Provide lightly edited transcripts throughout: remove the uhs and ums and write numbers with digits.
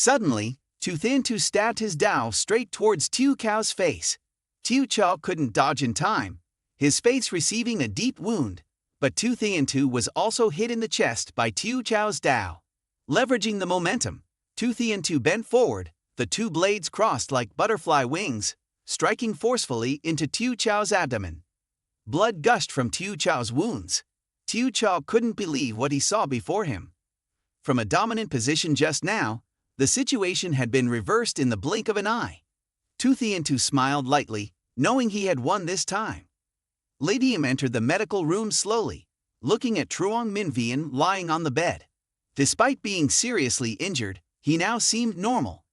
Suddenly, Tu Thin Tu stabbed his dao straight towards Tu Cao's face. Tu Chao couldn't dodge in time, his face receiving a deep wound, but Tu Thin Tu was also hit in the chest by Tu Chao's dao. Leveraging the momentum, Tu Thin Tu bent forward, the two blades crossed like butterfly wings, striking forcefully into Tu Chao's abdomen. Blood gushed from Tu Chao's wounds. Tu Chao couldn't believe what he saw before him. From a dominant position just now, the situation had been reversed in the blink of an eye. Tu Thin Tu smiled lightly, knowing he had won this time. Li Diem entered the medical room slowly, looking at Truong Minh Vien lying on the bed. Despite being seriously injured, he now seemed normal.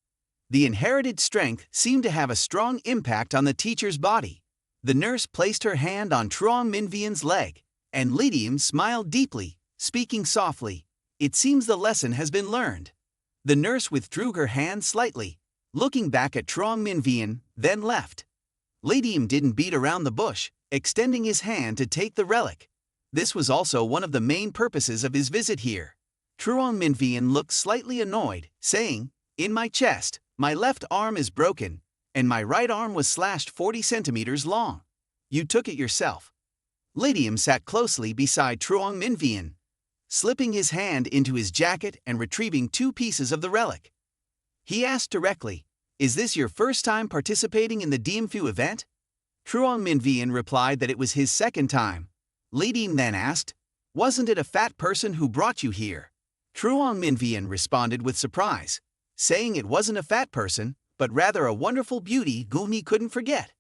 The inherited strength seemed to have a strong impact on the teacher's body. The nurse placed her hand on Truong Minh Vien's leg, and Li Diem smiled deeply, speaking softly, "It seems the lesson has been learned." The nurse withdrew her hand slightly, looking back at Truong Minh Vien, then left. Li Diem didn't beat around the bush, extending his hand to take the relic. This was also one of the main purposes of his visit here. Truong Minh Vien looked slightly annoyed, saying, "In my chest, my left arm is broken, and my right arm was slashed 40 centimeters long. You took it yourself." Li Diem sat closely beside Truong Minh Vien, slipping his hand into his jacket and retrieving 2 pieces of the relic. He asked directly, "Is this your first time participating in the Diem Phu event?" Truong Minh Vien replied that it was his second time. Li Diem then asked, "Wasn't it a fat person who brought you here?" Truong Minh Vien responded with surprise, saying it wasn't a fat person, but rather a wonderful beauty whom he couldn't forget.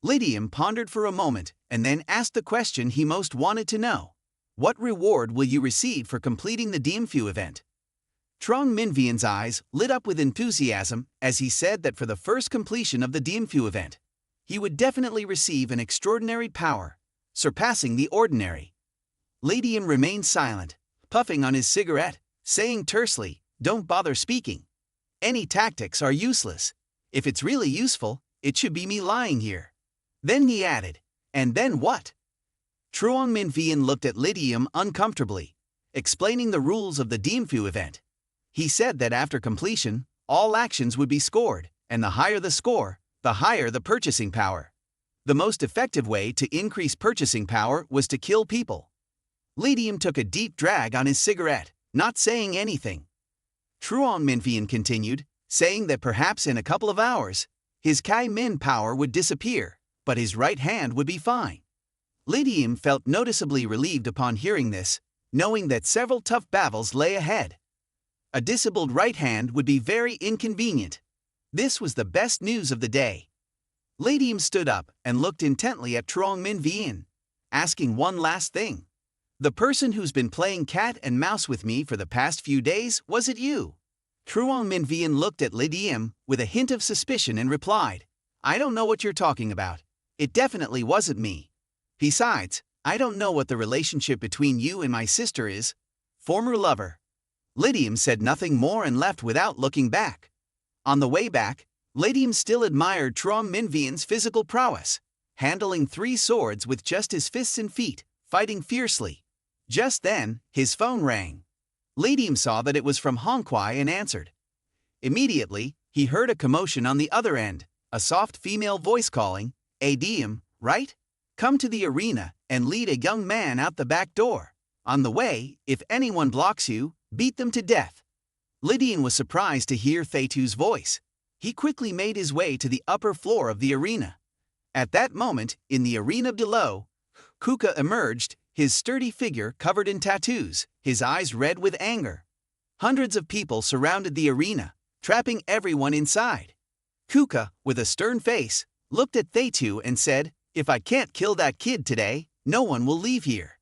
Li Diem pondered for a moment and then asked the question he most wanted to know. "What reward will you receive for completing the Diem Phu event?" Truong Minh Vien's eyes lit up with enthusiasm as he said that for the first completion of the Diem Phu event, he would definitely receive an extraordinary power, surpassing the ordinary. Li Diem remained silent, puffing on his cigarette, saying tersely, "Don't bother speaking. Any tactics are useless. If it's really useful, it should be me lying here." Then he added, "And then what?" Truong Minh Vien looked at Li Diem uncomfortably, explaining the rules of the Diem Phu event. He said that after completion, all actions would be scored, and the higher the score, the higher the purchasing power. The most effective way to increase purchasing power was to kill people. Li Diem took a deep drag on his cigarette, not saying anything. Truong Minh Vien continued, saying that perhaps in a couple of hours, his Kai Min power would disappear, but his right hand would be fine. Li Diem felt noticeably relieved upon hearing this, knowing that several tough battles lay ahead. A disabled right hand would be very inconvenient. This was the best news of the day. Li Diem stood up and looked intently at Truong Minh Vien, asking one last thing. "The person who's been playing cat and mouse with me for the past few days, was it you?" Truong Minh Vien looked at Li Diem with a hint of suspicion and replied, "I don't know what you're talking about. It definitely wasn't me. Besides, I don't know what the relationship between you and my sister is." Former lover. Li Diem said nothing more and left without looking back. On the way back, Li Diem still admired Truong Minh Vien's physical prowess, handling 3 swords with just his fists and feet, fighting fiercely. Just then, his phone rang. Li Diem saw that it was from Hong Kwai and answered. Immediately, he heard a commotion on the other end, a soft female voice calling, "Hey Diem, right? Come to the arena and lead a young man out the back door. On the way, if anyone blocks you, beat them to death." Li Diem was surprised to hear Theitu's voice. He quickly made his way to the upper floor of the arena. At that moment, in the arena below, Kuka emerged, his sturdy figure covered in tattoos, his eyes red with anger. Hundreds of people surrounded the arena, trapping everyone inside. Kuka, with a stern face, looked at Theitu and said, "If I can't kill that kid today, no one will leave here."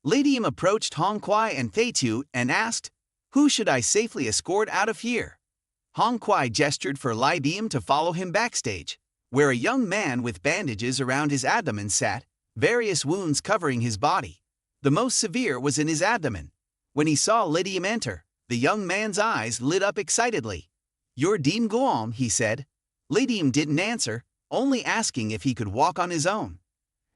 Li Diem approached Hong Kwai and Theitu and asked, "Who should I safely escort out of here?" Hong Kwai gestured for Li Diem to follow him backstage, where a young man with bandages around his abdomen sat, various wounds covering his body. The most severe was in his abdomen. When he saw Li Diem enter, the young man's eyes lit up excitedly. "You're Diem Guam," he said. Li Diem didn't answer, only asking if he could walk on his own.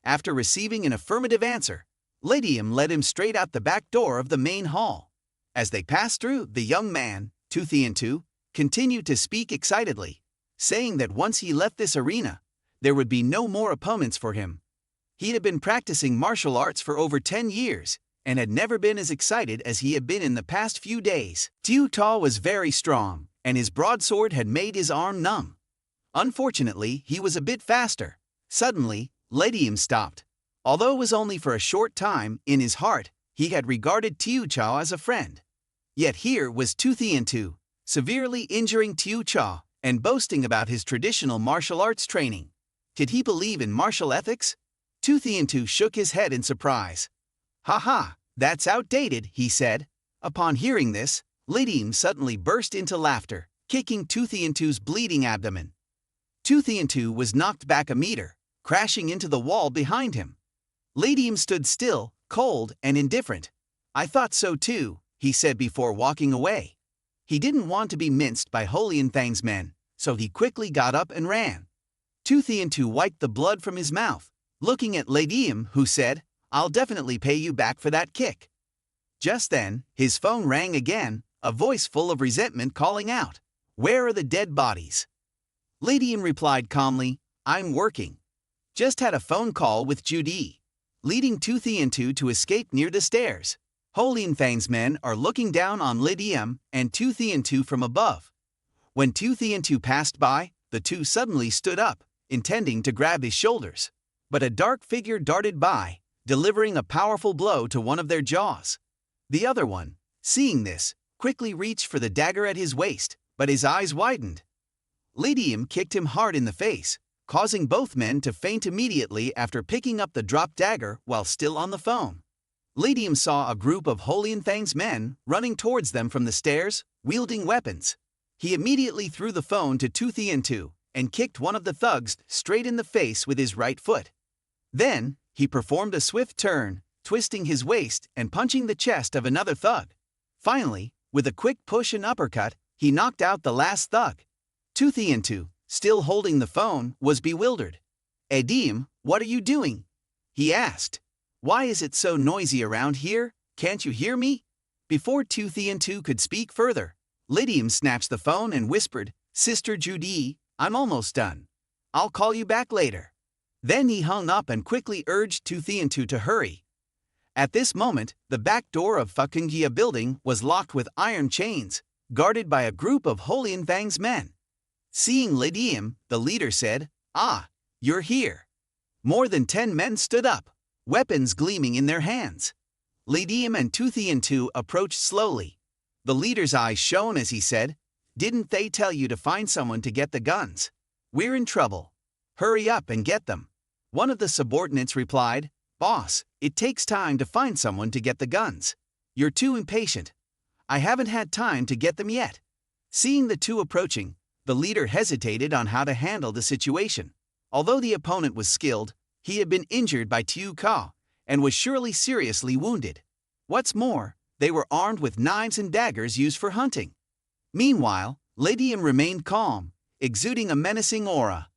After receiving an affirmative answer, Li Diem led him straight out the back door of the main hall. As they passed through, the young man, Tu Thien Tu, continued to speak excitedly, saying that once he left this arena, there would be no more opponents for him. He had been practicing martial arts for over 10 years, and had never been as excited as he had been in the past few days. Tew Ta was very strong, and his broadsword had made his arm numb. Unfortunately, he was a bit faster. Suddenly, Li Jang stopped. Although it was only for a short time, in his heart, he had regarded Tew Ta as a friend. Yet here was Diem Than, severely injuring Tew Ta and boasting about his traditional martial arts training. Did he believe in martial ethics? Diem Than shook his head in surprise. "Ha ha, that's outdated," he said. Upon hearing this, Li Jang suddenly burst into laughter, kicking Diem Than's bleeding abdomen. Diem Than was knocked back a meter, crashing into the wall behind him. Li Jang stood still, cold and indifferent. "I thought so too," he said before walking away. He didn't want to be minced by Holian Thang's men, so he quickly got up and ran. Diem Than wiped the blood from his mouth, looking at Li Jang, who said, "I'll definitely pay you back for that kick." Just then, his phone rang again, a voice full of resentment calling out, "Where are the dead bodies?" Li Jang replied calmly, "I'm working. Just had a phone call with Judy," leading Diem Than to escape near the stairs. Holian Thang's men are looking down on Li Jang and Diem Than from above. When Diem Than passed by, the two suddenly stood up, intending to grab his shoulders. But a dark figure darted by, delivering a powerful blow to one of their jaws. The other one, seeing this, quickly reached for the dagger at his waist, but his eyes widened. Li Jang kicked him hard in the face, causing both men to faint immediately after picking up the dropped dagger while still on the phone. Li Jang saw a group of Holian Thang's men running towards them from the stairs, wielding weapons. He immediately threw the phone to Diem Than and kicked one of the thugs straight in the face with his right foot. Then, he performed a swift turn, twisting his waist and punching the chest of another thug. Finally, with a quick push and uppercut, he knocked out the last thug. Diem Than, still holding the phone, was bewildered. "Diem, what are you doing?" he asked. "Why is it so noisy around here? Can't you hear me?" Before Diem Than could speak further, Li Jang snatched the phone and whispered, "Sister Judy, I'm almost done. I'll call you back later." Then he hung up and quickly urged Diem Than to hurry. At this moment, the back door of Akatsuki building was locked with iron chains, guarded by a group of Holian Thang's men. Seeing Li Jang, the leader said, "Ah, you're here." More than 10 men stood up, weapons gleaming in their hands. Li Jang and Diem Than approached slowly. The leader's eyes shone as he said, "Didn't they tell you to find someone to get the guns? We're in trouble. Hurry up and get them." One of the subordinates replied, "Boss, it takes time to find someone to get the guns. You're too impatient. I haven't had time to get them yet." Seeing the two approaching, the leader hesitated on how to handle the situation. Although the opponent was skilled, he had been injured by Tew Ta and was surely seriously wounded. What's more, they were armed with knives and daggers used for hunting. Meanwhile, Li Jang remained calm, exuding a menacing aura.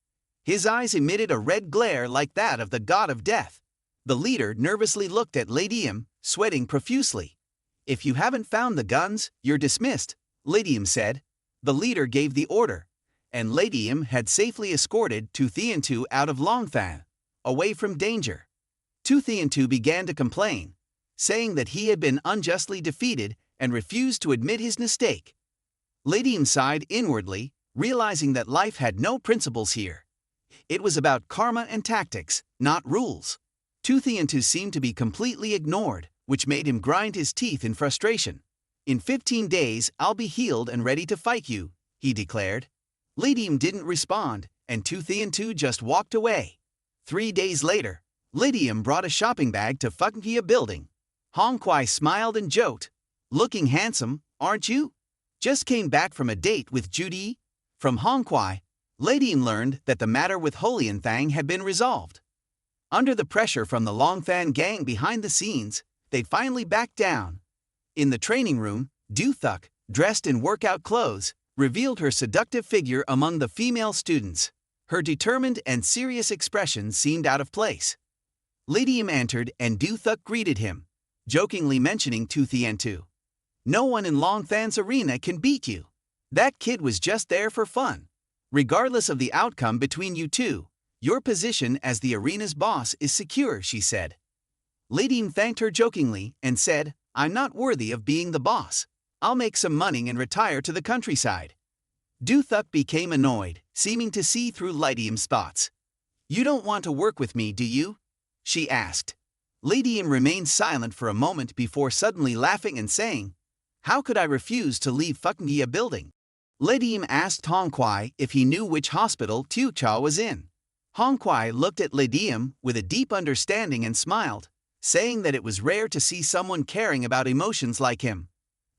His eyes emitted a red glare like that of the god of death. The leader nervously looked at Li Jang, sweating profusely. "If you haven't found the guns, you're dismissed," Li Jang said. The leader gave the order, and Li Jang had safely escorted Diem Than out of Longthan, away from danger. Diem Than began to complain, saying that he had been unjustly defeated and refused to admit his mistake. Li Jang sighed inwardly, realizing that life had no principles here. It was about karma and tactics, not rules. Diem Than seemed to be completely ignored, which made him grind his teeth in frustration. "In 15 days, I'll be healed and ready to fight you," he declared. Li Jang didn't respond, and Diem Than just walked away. 3 days later, Li Jang brought a shopping bag to Akatsuki building. Hong Kwai smiled and joked, "Looking handsome, aren't you? Just came back from a date with Judy." From Hong Kwai, Li Jang learned that the matter with Holian Thang had been resolved. Under the pressure from the Longthan gang behind the scenes, they'd finally backed down. In the training room, Du Thuk, dressed in workout clothes, revealed her seductive figure among the female students. Her determined and serious expression seemed out of place. Li Jang entered and Du Thuk greeted him, jokingly mentioning Diem Than. "No one in Longthan's arena can beat you." That kid was just there for fun. Regardless of the outcome between you two, your position as the arena's boss is secure, she said. Li Jang thanked her jokingly and said, I'm not worthy of being the boss. I'll make some money and retire to the countryside. Du Thuk became annoyed, seeming to see through Li Jang's thoughts. You don't want to work with me, do you? She asked. Li Jang remained silent for a moment before suddenly laughing and saying, How could I refuse to leave fucking a building? Li Jang asked Hong Kwai if he knew which hospital Tu Cha was in. Hong Kwai looked at Li Jang with a deep understanding and smiled, saying that it was rare to see someone caring about emotions like him.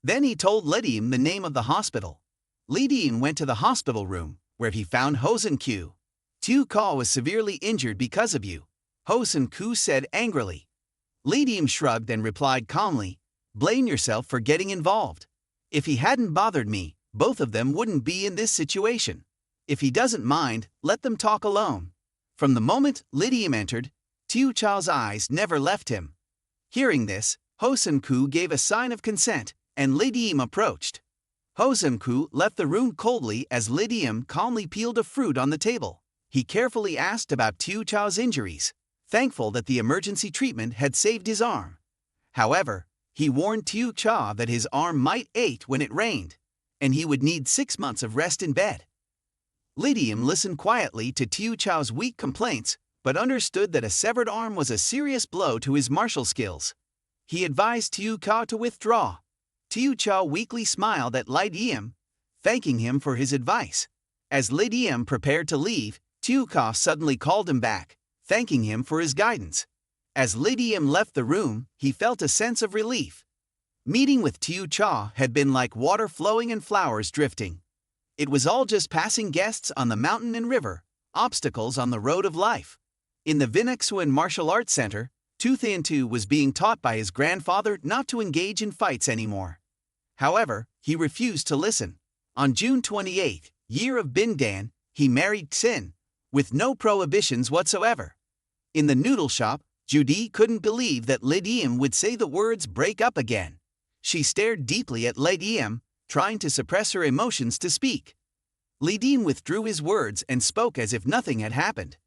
Then he told Li Jang the name of the hospital. Li Jang went to the hospital room, where he found Hosen Q. Tu Ka was severely injured because of you, Hosen Q said angrily. Li Jang shrugged and replied calmly, Blame yourself for getting involved. If he hadn't bothered me, both of them wouldn't be in this situation. If he doesn't mind, let them talk alone. From the moment Li Jang entered, Tu Chao's eyes never left him. Hearing this, Hosen Q gave a sign of consent, and Li Jang approached. Hosen Q left the room coldly as Li Jang calmly peeled a fruit on the table. He carefully asked about Tu Chao's injuries, thankful that the emergency treatment had saved his arm. However, he warned Tu Cha that his arm might ache when it rained, and he would need 6 months of rest in bed. Li Jang listened quietly to Tu Chao's weak complaints, but understood that a severed arm was a serious blow to his martial skills. He advised Tu Cha to withdraw. Tu Cha weakly smiled at Li Jang, thanking him for his advice. As Li Jang prepared to leave, Tu Cha suddenly called him back, thanking him for his guidance. As Li Jang left the room, he felt a sense of relief. Meeting with Tu Cha had been like water flowing and flowers drifting. It was all just passing guests on the mountain and river, obstacles on the road of life. In the Vinexuan Martial Arts Center, Tu Than was being taught by his grandfather not to engage in fights anymore. However, he refused to listen. On June 28, year of Bin Dan, he married Xin, with no prohibitions whatsoever. In the noodle shop, Judy couldn't believe that Li Jang would say the words break up again. She stared deeply at Li Jang, trying to suppress her emotions to speak. Li Jang withdrew his words and spoke as if nothing had happened.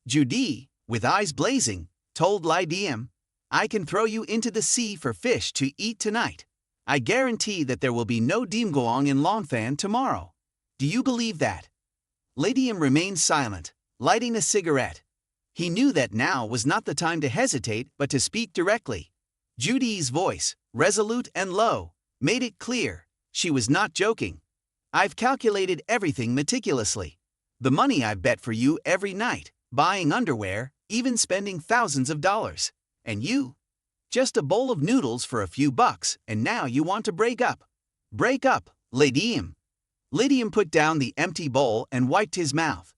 Judy, with eyes blazing, told Li Jang, I can throw you into the sea for fish to eat tonight. I guarantee that there will be no Diem Goong in Longthan tomorrow. Do you believe that? Li Jang remained silent, lighting a cigarette. He knew that now was not the time to hesitate but to speak directly. Judy's voice, resolute and low, made it clear she was not joking. I've calculated everything meticulously. The money I've bet for you every night, buying underwear, even spending thousands of dollars. And you? Just a bowl of noodles for a few bucks, and now you want to break up. Break up, Li Jang. Li Jang put down the empty bowl and wiped his mouth.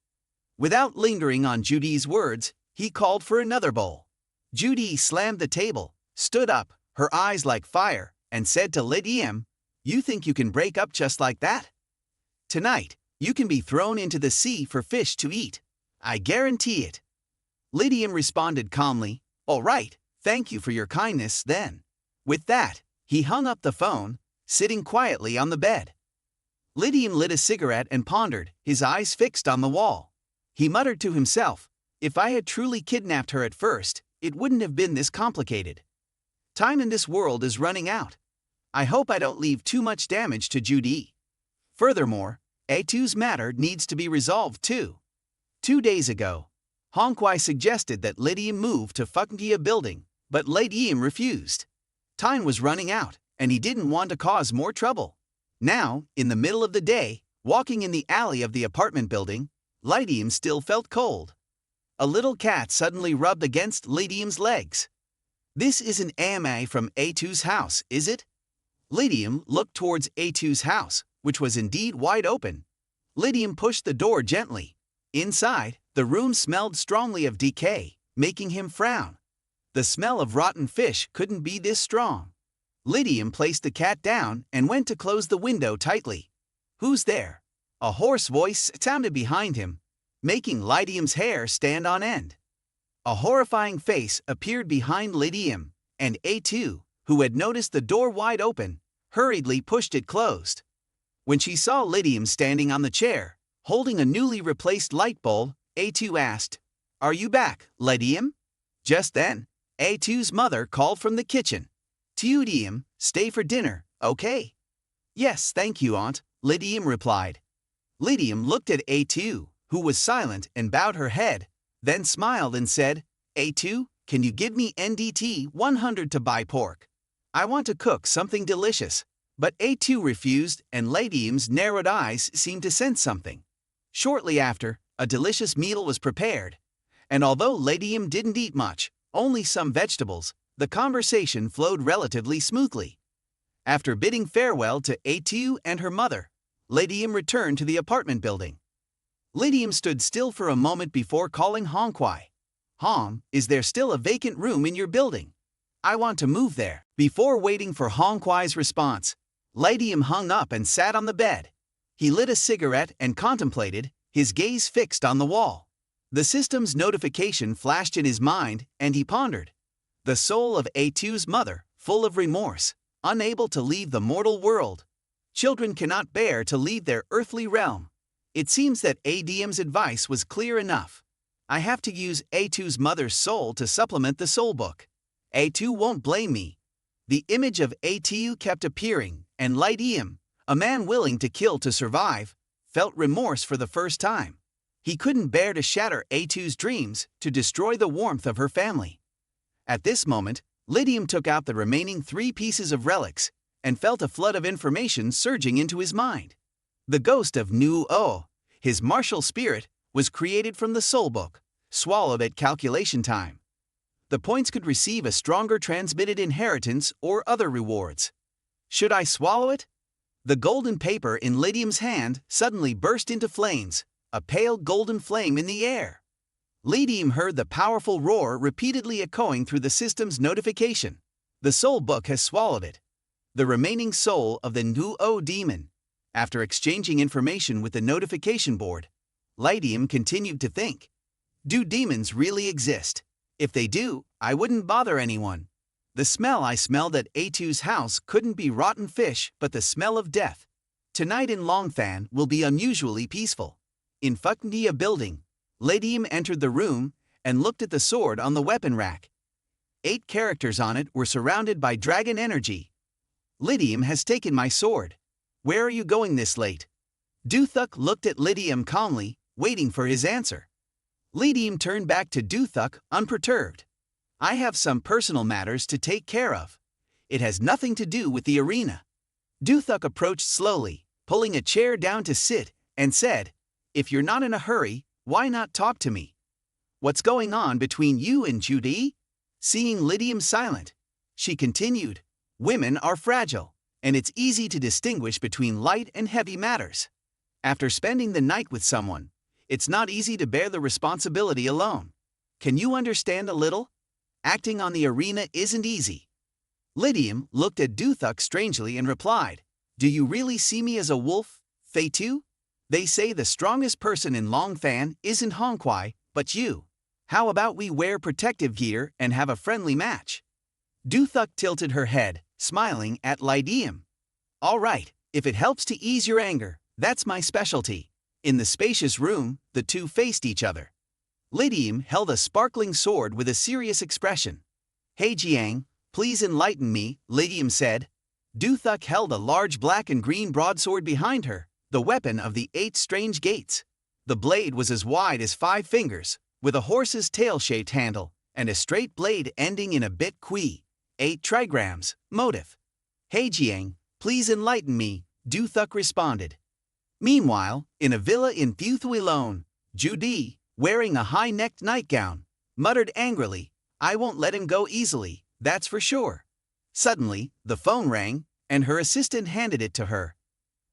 Without lingering on Judy's words, he called for another bowl. Judy slammed the table, stood up, her eyes like fire, and said to Li Jang, You think you can break up just like that? Tonight, you can be thrown into the sea for fish to eat. I guarantee it. Li Jang responded calmly, All right, thank you for your kindness then. With that, he hung up the phone, sitting quietly on the bed. Li Jang lit a cigarette and pondered, his eyes fixed on the wall. He muttered to himself, If I had truly kidnapped her at first, it wouldn't have been this complicated. Time in this world is running out. I hope I don't leave too much damage to Judy. Furthermore, A2's matter needs to be resolved too. 2 days ago, Hong Kwai suggested that Li Jang move to Fuckingia building, but Li Jang refused. Time was running out, and he didn't want to cause more trouble. Now, in the middle of the day, walking in the alley of the apartment building, Li Jang still felt cold. A little cat suddenly rubbed against Li Jang's legs. This isn't AMA from A2's house, is it? Li Jang looked towards A2's house, which was indeed wide open. Li Jang pushed the door gently. Inside, the room smelled strongly of decay, making him frown. The smell of rotten fish couldn't be this strong. Li Jang placed the cat down and went to close the window tightly. Who's there? A hoarse voice sounded behind him, making Li Jang's hair stand on end. A horrifying face appeared behind Li Jang, and A2, who had noticed the door wide open, hurriedly pushed it closed. When she saw Lydium standing on the chair, holding a newly replaced light bulb, A2 asked, "Are you back, Lydium?" Just then, A2's mother called from the kitchen. "Lydium, stay for dinner, okay?" "Yes, thank you, Aunt," Lydium replied. Lydium looked at A2, who was silent and bowed her head, then smiled and said, "A2, can you give me NDT 100 to buy pork? I want to cook something delicious." But A2 refused, and Lydium's narrowed eyes seemed to sense something. Shortly after, a delicious meal was prepared, and although Lydium didn't eat much, only some vegetables, the conversation flowed relatively smoothly. After bidding farewell to A2 and her mother, Lydium returned to the apartment building. Lydium stood still for a moment before calling Hongkwai. "Hong, is there still a vacant room in your building? I want to move there." Before waiting for Hongkwai's response, Lydium hung up and sat on the bed. He lit a cigarette and contemplated, his gaze fixed on the wall. The system's notification flashed in his mind, and he pondered. The soul of A2's mother, full of remorse, unable to leave the mortal world. Children cannot bear to leave their earthly realm. It seems that ADM's advice was clear enough. I have to use A2's mother's soul to supplement the soul book. A2 won't blame me. The image of A2 kept appearing, and Lydium, a man willing to kill to survive, felt remorse for the first time. He couldn't bear to shatter A2's dreams, to destroy the warmth of her family. At this moment, Lydium took out the remaining 3 pieces of relics, and felt a flood of information surging into his mind. The ghost of Nu-O, his martial spirit, was created from the soul book, swallowed at calculation time. The points could receive a stronger transmitted inheritance or other rewards. Should I swallow it? The golden paper in Lydium's hand suddenly burst into flames, a pale golden flame in the air. Lydium heard the powerful roar repeatedly echoing through the system's notification. The soul book has swallowed it. The remaining soul of the Nu-O demon. After exchanging information with the notification board, Lydium continued to think. Do demons really exist? If they do, I wouldn't bother anyone. The smell I smelled at A2's house couldn't be rotten fish but the smell of death. Tonight in Longthan will be unusually peaceful. In Fucndia building, Lydium entered the room and looked at the sword on the weapon rack. 8 characters on it were surrounded by dragon energy. Lydium has taken my sword. Where are you going this late? Duthuk looked at Lydium calmly, waiting for his answer. Lydium turned back to Duthuk, unperturbed. I have some personal matters to take care of. It has nothing to do with the arena. Duthuk approached slowly, pulling a chair down to sit, and said, "If you're not in a hurry, why not talk to me? What's going on between you and Judy?" Seeing Lydium silent, she continued, "Women are fragile, and it's easy to distinguish between light and heavy matters. After spending the night with someone, it's not easy to bear the responsibility alone. Can you understand a little? Acting on the arena isn't easy." Lydium looked at Duthuk strangely and replied, "Do you really see me as a wolf, Feitu? They say the strongest person in Longthan isn't Hongkwai, but you. How about we wear protective gear and have a friendly match?" Duthuk tilted her head, smiling at Lydium. "All right, if it helps to ease your anger, that's my specialty." In the spacious room, the two faced each other. Lydium held a sparkling sword with a serious expression. "Hey Jiang, please enlighten me," Lydium said. Duthuk held a large black and green broadsword behind her, the weapon of the 8 strange gates. The blade was as wide as 5 fingers, with a horse's tail-shaped handle, and a straight blade ending in a bit kui, 8 trigrams, motif. "Hey Jiang, please enlighten me," Duthuk responded. Meanwhile, in a villa in Phuthulone, Judy, wearing a high-necked nightgown, muttered angrily, "I won't let him go easily, that's for sure." Suddenly, the phone rang, and her assistant handed it to her.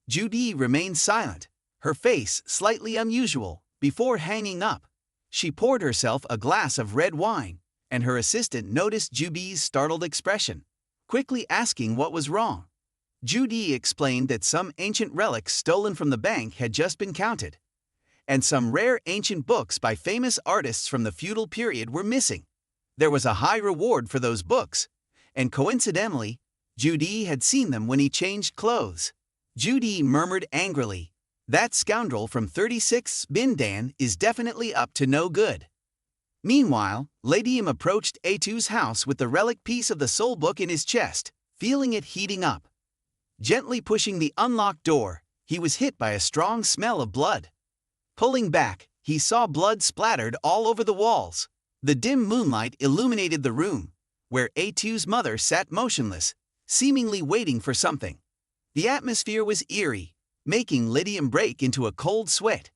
Judy remained silent, her face slightly unusual. Before hanging up, she poured herself a glass of red wine, and her assistant noticed Judy's startled expression, quickly asking what was wrong. Judy explained that some ancient relics stolen from the bank had just been counted, and some rare ancient books by famous artists from the feudal period were missing. There was a high reward for those books, and coincidentally, Judy had seen them when he changed clothes. Judy murmured angrily. That scoundrel from 36 Diem Than is definitely up to no good. Meanwhile, Li Diem approached A2's house with the relic piece of the soul book in his chest, feeling it heating up. Gently pushing the unlocked door, he was hit by a strong smell of blood. Pulling back, he saw blood splattered all over the walls. The dim moonlight illuminated the room, where A2's mother sat motionless, seemingly waiting for something. The atmosphere was eerie, making Li Diem break into a cold sweat.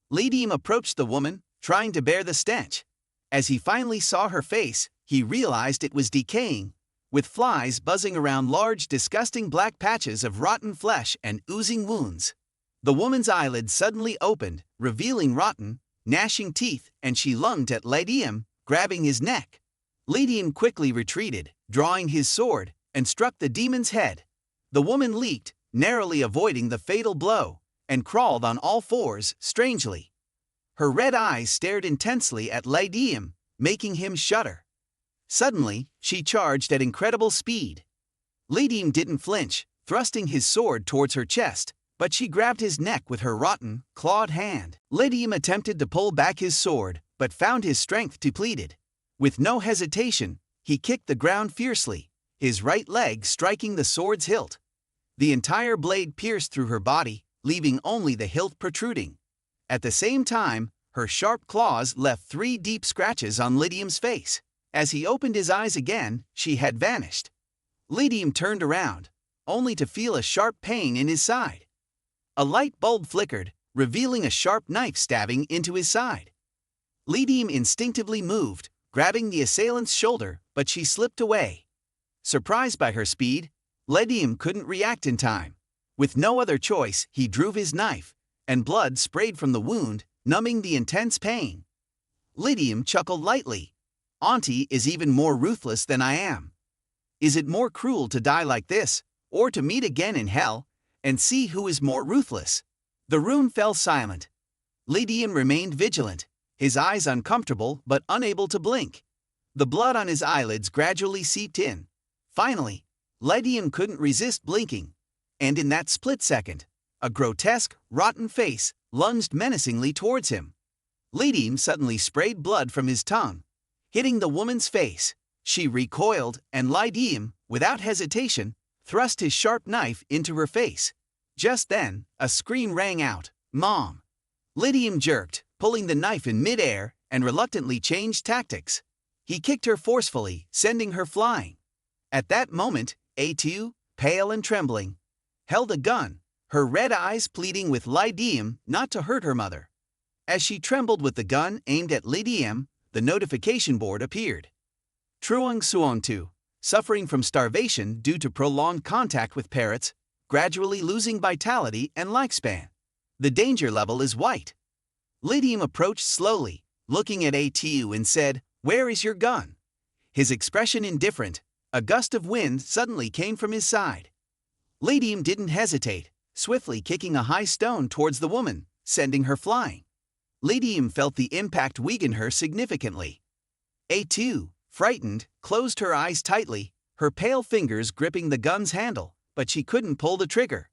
Li Diem approached the woman, trying to bear the stench. As he finally saw her face, he realized it was decaying, with flies buzzing around large, disgusting black patches of rotten flesh and oozing wounds. The woman's eyelids suddenly opened, revealing rotten, gnashing teeth, and she lunged at Li Diem, grabbing his neck. Li Diem quickly retreated, drawing his sword, and struck the demon's head. The woman leaped, narrowly avoiding the fatal blow, and crawled on all fours, strangely. Her red eyes stared intensely at Li Diem, making him shudder. Suddenly, she charged at incredible speed. Li Diem didn't flinch, thrusting his sword towards her chest, but she grabbed his neck with her rotten, clawed hand. Li Diem attempted to pull back his sword, but found his strength depleted. With no hesitation, he kicked the ground fiercely, his right leg striking the sword's hilt. The entire blade pierced through her body, leaving only the hilt protruding. At the same time, her sharp claws left 3 deep scratches on Li Diem's face. As he opened his eyes again, she had vanished. Li Diem turned around, only to feel a sharp pain in his side. A light bulb flickered, revealing a sharp knife stabbing into his side. Li Diem instinctively moved, grabbing the assailant's shoulder, but she slipped away. Surprised by her speed, Li Diem couldn't react in time. With no other choice, he drew his knife, and blood sprayed from the wound, numbing the intense pain. Li Diem chuckled lightly. "Auntie is even more ruthless than I am. Is it more cruel to die like this, or to meet again in hell, and see who is more ruthless?" The room fell silent. Li Diem remained vigilant, his eyes uncomfortable but unable to blink. The blood on his eyelids gradually seeped in. Finally, Li Diem couldn't resist blinking, and in that split second, a grotesque, rotten face lunged menacingly towards him. Li Diem suddenly sprayed blood from his tongue, hitting the woman's face. She recoiled, and Li Diem, without hesitation, thrust his sharp knife into her face. Just then, a scream rang out, "Mom!" Li Diem jerked, pulling the knife in mid-air, and reluctantly changed tactics. He kicked her forcefully, sending her flying. At that moment, A2, pale and trembling, held a gun, her red eyes pleading with Li Diem not to hurt her mother. As she trembled with the gun aimed at Li Diem, the notification board appeared. Truong Suong Tu, suffering from starvation due to prolonged contact with parrots, gradually losing vitality and lifespan. The danger level is white. Li Diem approached slowly, looking at A2 and said, "Where is your gun?" His expression indifferent. A gust of wind suddenly came from his side. Li Diem didn't hesitate, swiftly kicking a high stone towards the woman, sending her flying. Li Diem felt the impact weaken her significantly. A2, frightened, closed her eyes tightly, her pale fingers gripping the gun's handle, but she couldn't pull the trigger.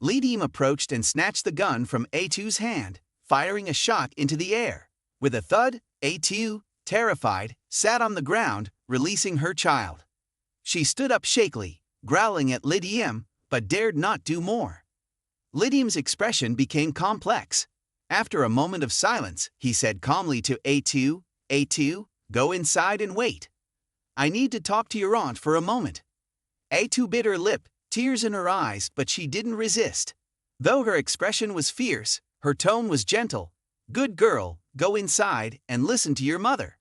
Li Diem approached and snatched the gun from A2's hand, firing a shot into the air. With a thud, A2, terrified, sat on the ground, releasing her child. She stood up shakily, growling at Li Diem, but dared not do more. Li Diem's expression became complex. After a moment of silence, he said calmly to A2, "A2, go inside and wait. I need to talk to your aunt for a moment." A2 bit her lip, tears in her eyes, but she didn't resist. Though her expression was fierce, her tone was gentle. "Good girl, go inside and listen to your mother."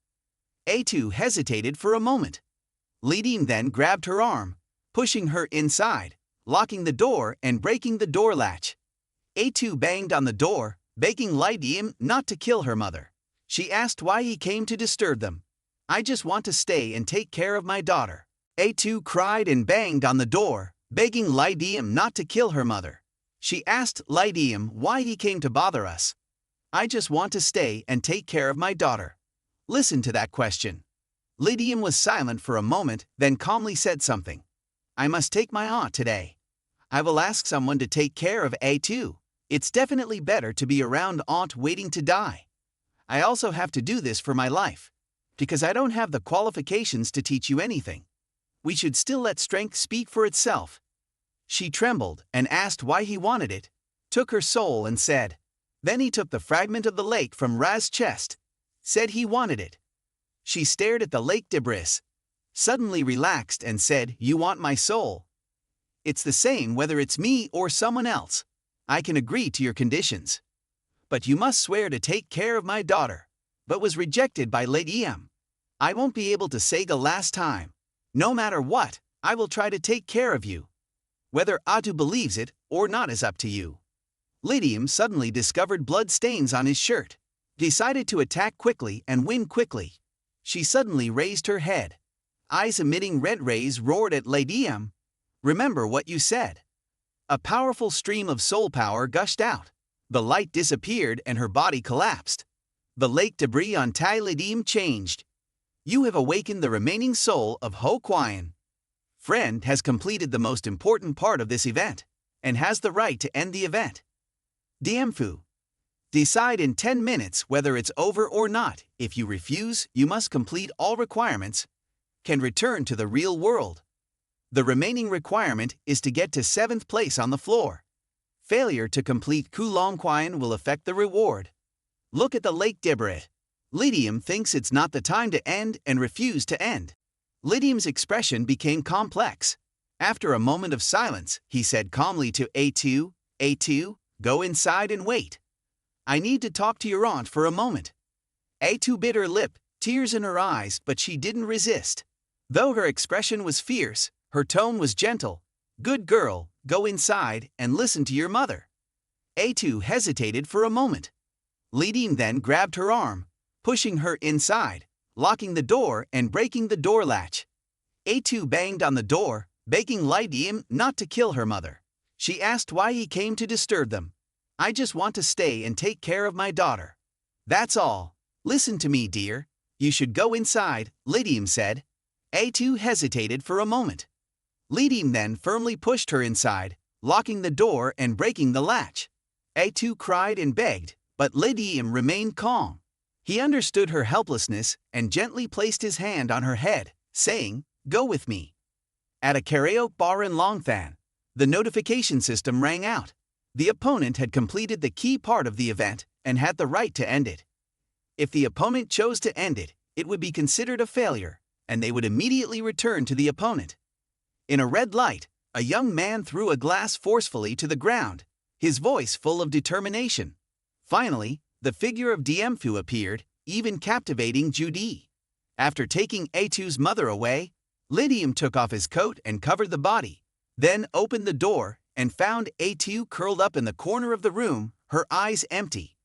A2 hesitated for a moment. Li Diem then grabbed her arm, pushing her inside, locking the door and breaking the door latch. A2 banged on the door, begging Li Diem not to kill her mother. She asked why he came to disturb them. "I just want to stay and take care of my daughter." A2 cried and banged on the door, begging Li Diem not to kill her mother. She asked Li Diem why he came to bother us. "I just want to stay and take care of my daughter." Listen to that question. Li Diem was silent for a moment, then calmly said something. "I must take my aunt today. I will ask someone to take care of A2. It's definitely better to be around aunt waiting to die. I also have to do this for my life. Because I don't have the qualifications to teach you anything. We should still let strength speak for itself. She trembled and asked why he wanted it, took her soul and said. Then he took the fragment of the lake from Raz's chest, said he wanted it. She stared at the lake debris, suddenly relaxed and said, "You want my soul? It's the same whether it's me or someone else. I can agree to your conditions. But you must swear to take care of my daughter," but was rejected by Li Diem. "I won't be able to say the last time. No matter what, I will try to take care of you. Whether Atu believes it or not is up to you." Li Diem suddenly discovered blood stains on his shirt, decided to attack quickly and win quickly. She suddenly raised her head. Eyes emitting red rays roared at Li Diem. "Remember what you said." A powerful stream of soul power gushed out. The light disappeared and her body collapsed. The lake debris on Tai Li Diem changed. "You have awakened the remaining soul of Ho Qian. Friend has completed the most important part of this event, and has the right to end the event. Diem Phu. Decide in 10 minutes whether it's over or not. If you refuse, you must complete all requirements. Can return to the real world. The remaining requirement is to get to 7th place on the floor. Failure to complete Kulong Qian will affect the reward. Look at the lake debris." Li Diem thinks it's not the time to end and refused to end. Li Diem's expression became complex. After a moment of silence, he said calmly to A2, "A2, go inside and wait. I need to talk to your aunt for a moment." A2 bit her lip, tears in her eyes, but she didn't resist. Though her expression was fierce, her tone was gentle. "Good girl, go inside and listen to your mother." A2 hesitated for a moment. Li Diem then grabbed her arm, pushing her inside, locking the door and breaking the door latch. A2 banged on the door, begging Li Diem not to kill her mother. She asked why he came to disturb them. "I just want to stay and take care of my daughter. That's all. Listen to me, dear. You should go inside," Li Diem said. A2 hesitated for a moment. Li Diem then firmly pushed her inside, locking the door and breaking the latch. A2 cried and begged, but Li Diem remained calm. He understood her helplessness and gently placed his hand on her head, saying, "Go with me." At a karaoke bar in Longthan, the notification system rang out. The opponent had completed the key part of the event and had the right to end it. If the opponent chose to end it, it would be considered a failure, and they would immediately return to the opponent. In a red light, a young man threw a glass forcefully to the ground, his voice full of determination. Finally, the figure of Diem Phu appeared, even captivating Judy. After taking A2's mother away, Li Diem took off his coat and covered the body, then opened the door and found A2 curled up in the corner of the room, her eyes empty.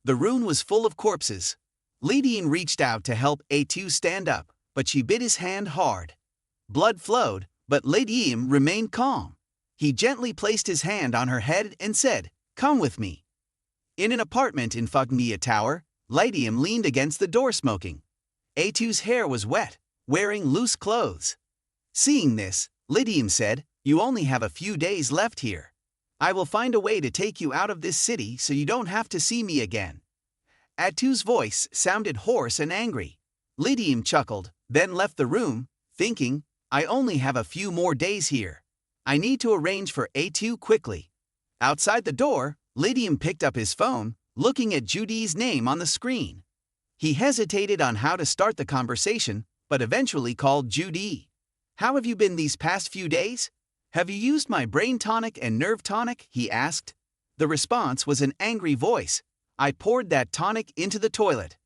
The room was full of corpses. Li Diem reached out to help A2 stand up, but she bit his hand hard. Blood flowed, but Li Diem remained calm. He gently placed his hand on her head and said, "Come with me." In an apartment in Phagnia Tower, Li Diem leaned against the door smoking. A2's hair was wet, wearing loose clothes. Seeing this, Li Diem said, "You only have a few days left here. I will find a way to take you out of this city so you don't have to see me again." A2's voice sounded hoarse and angry. Li Diem chuckled, then left the room, thinking, "I only have a few more days here. I need to arrange for A2 quickly." Outside the door, Li Diem picked up his phone, looking at Judy's name on the screen. He hesitated on how to start the conversation, but eventually called Judy. "How have you been these past few days? Have you used my brain tonic and nerve tonic?" he asked. The response was an angry voice. "I poured that tonic into the toilet.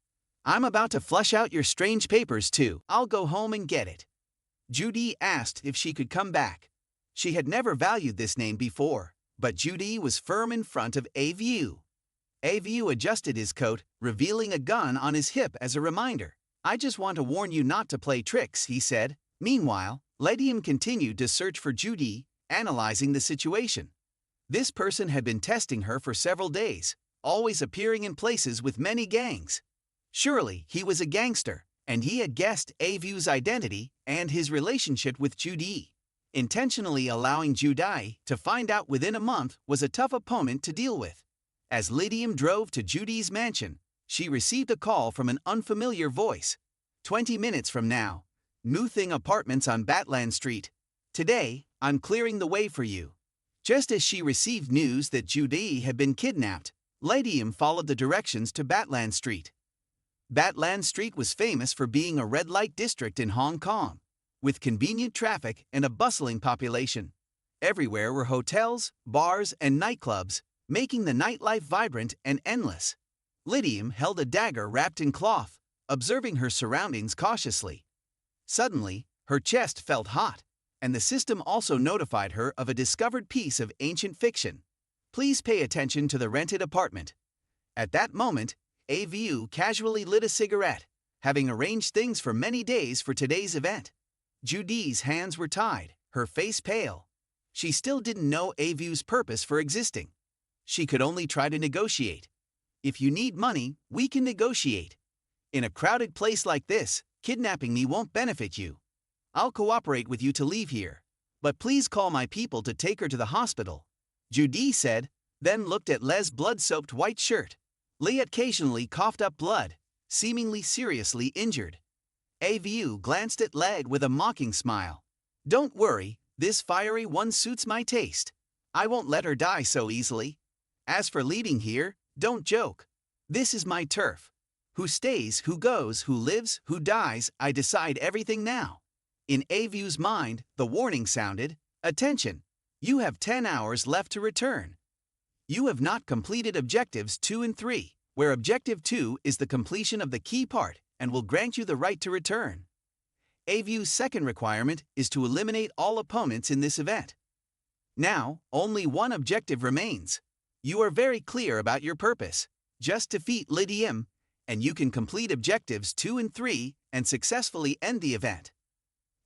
I'm about to flush out your strange papers too. I'll go home and get it." Judy asked if she could come back. She had never valued this name before, but Judy was firm in front of A2. A2 adjusted his coat, revealing a gun on his hip as a reminder. "I just want to warn you not to play tricks," he said. Meanwhile, Li Diem continued to search for Judy, analyzing the situation. This person had been testing her for several days, always appearing in places with many gangs. Surely he was a gangster, and he had guessed A2's identity and his relationship with Judy. Intentionally allowing Judy to find out within a month was a tough opponent to deal with. As Li Jang drove to Judy's mansion, she received a call from an unfamiliar voice. 20 minutes from now. New Thing Apartments on Batland Street. Today, I'm clearing the way for you. Just as she received news that Judy had been kidnapped, Li Jang followed the directions to Batland Street. Batland Street was famous for being a red light district in Hong Kong, with convenient traffic and a bustling population. Everywhere were hotels, bars, and nightclubs, making the nightlife vibrant and endless. Li Jang held a dagger wrapped in cloth, observing her surroundings cautiously. Suddenly, her chest felt hot, and the system also notified her of a discovered piece of ancient fiction. Please pay attention to the rented apartment. At that moment, AVU casually lit a cigarette, having arranged things for many days for today's event. Judy's hands were tied, her face pale. She still didn't know AVU's purpose for existing. She could only try to negotiate. If you need money, we can negotiate. In a crowded place like this, kidnapping me won't benefit you. I'll cooperate with you to leave here, but please call my people to take her to the hospital, Judy said, then looked at Les' blood-soaked white shirt. Li occasionally coughed up blood, seemingly seriously injured. AVU glanced at Leg with a mocking smile. Don't worry, this fiery one suits my taste. I won't let her die so easily. As for leading here, don't joke. This is my turf. Who stays, who goes, who lives, who dies, I decide everything now. In AVU's mind, the warning sounded, attention, you have 10 hours left to return. You have not completed Objectives 2 and 3, where Objective 2 is the completion of the key part and will grant you the right to return. AVU's second requirement is to eliminate all opponents in this event. Now, only one objective remains. You are very clear about your purpose. Just defeat Li Jang, and you can complete Objectives 2 and 3 and successfully end the event.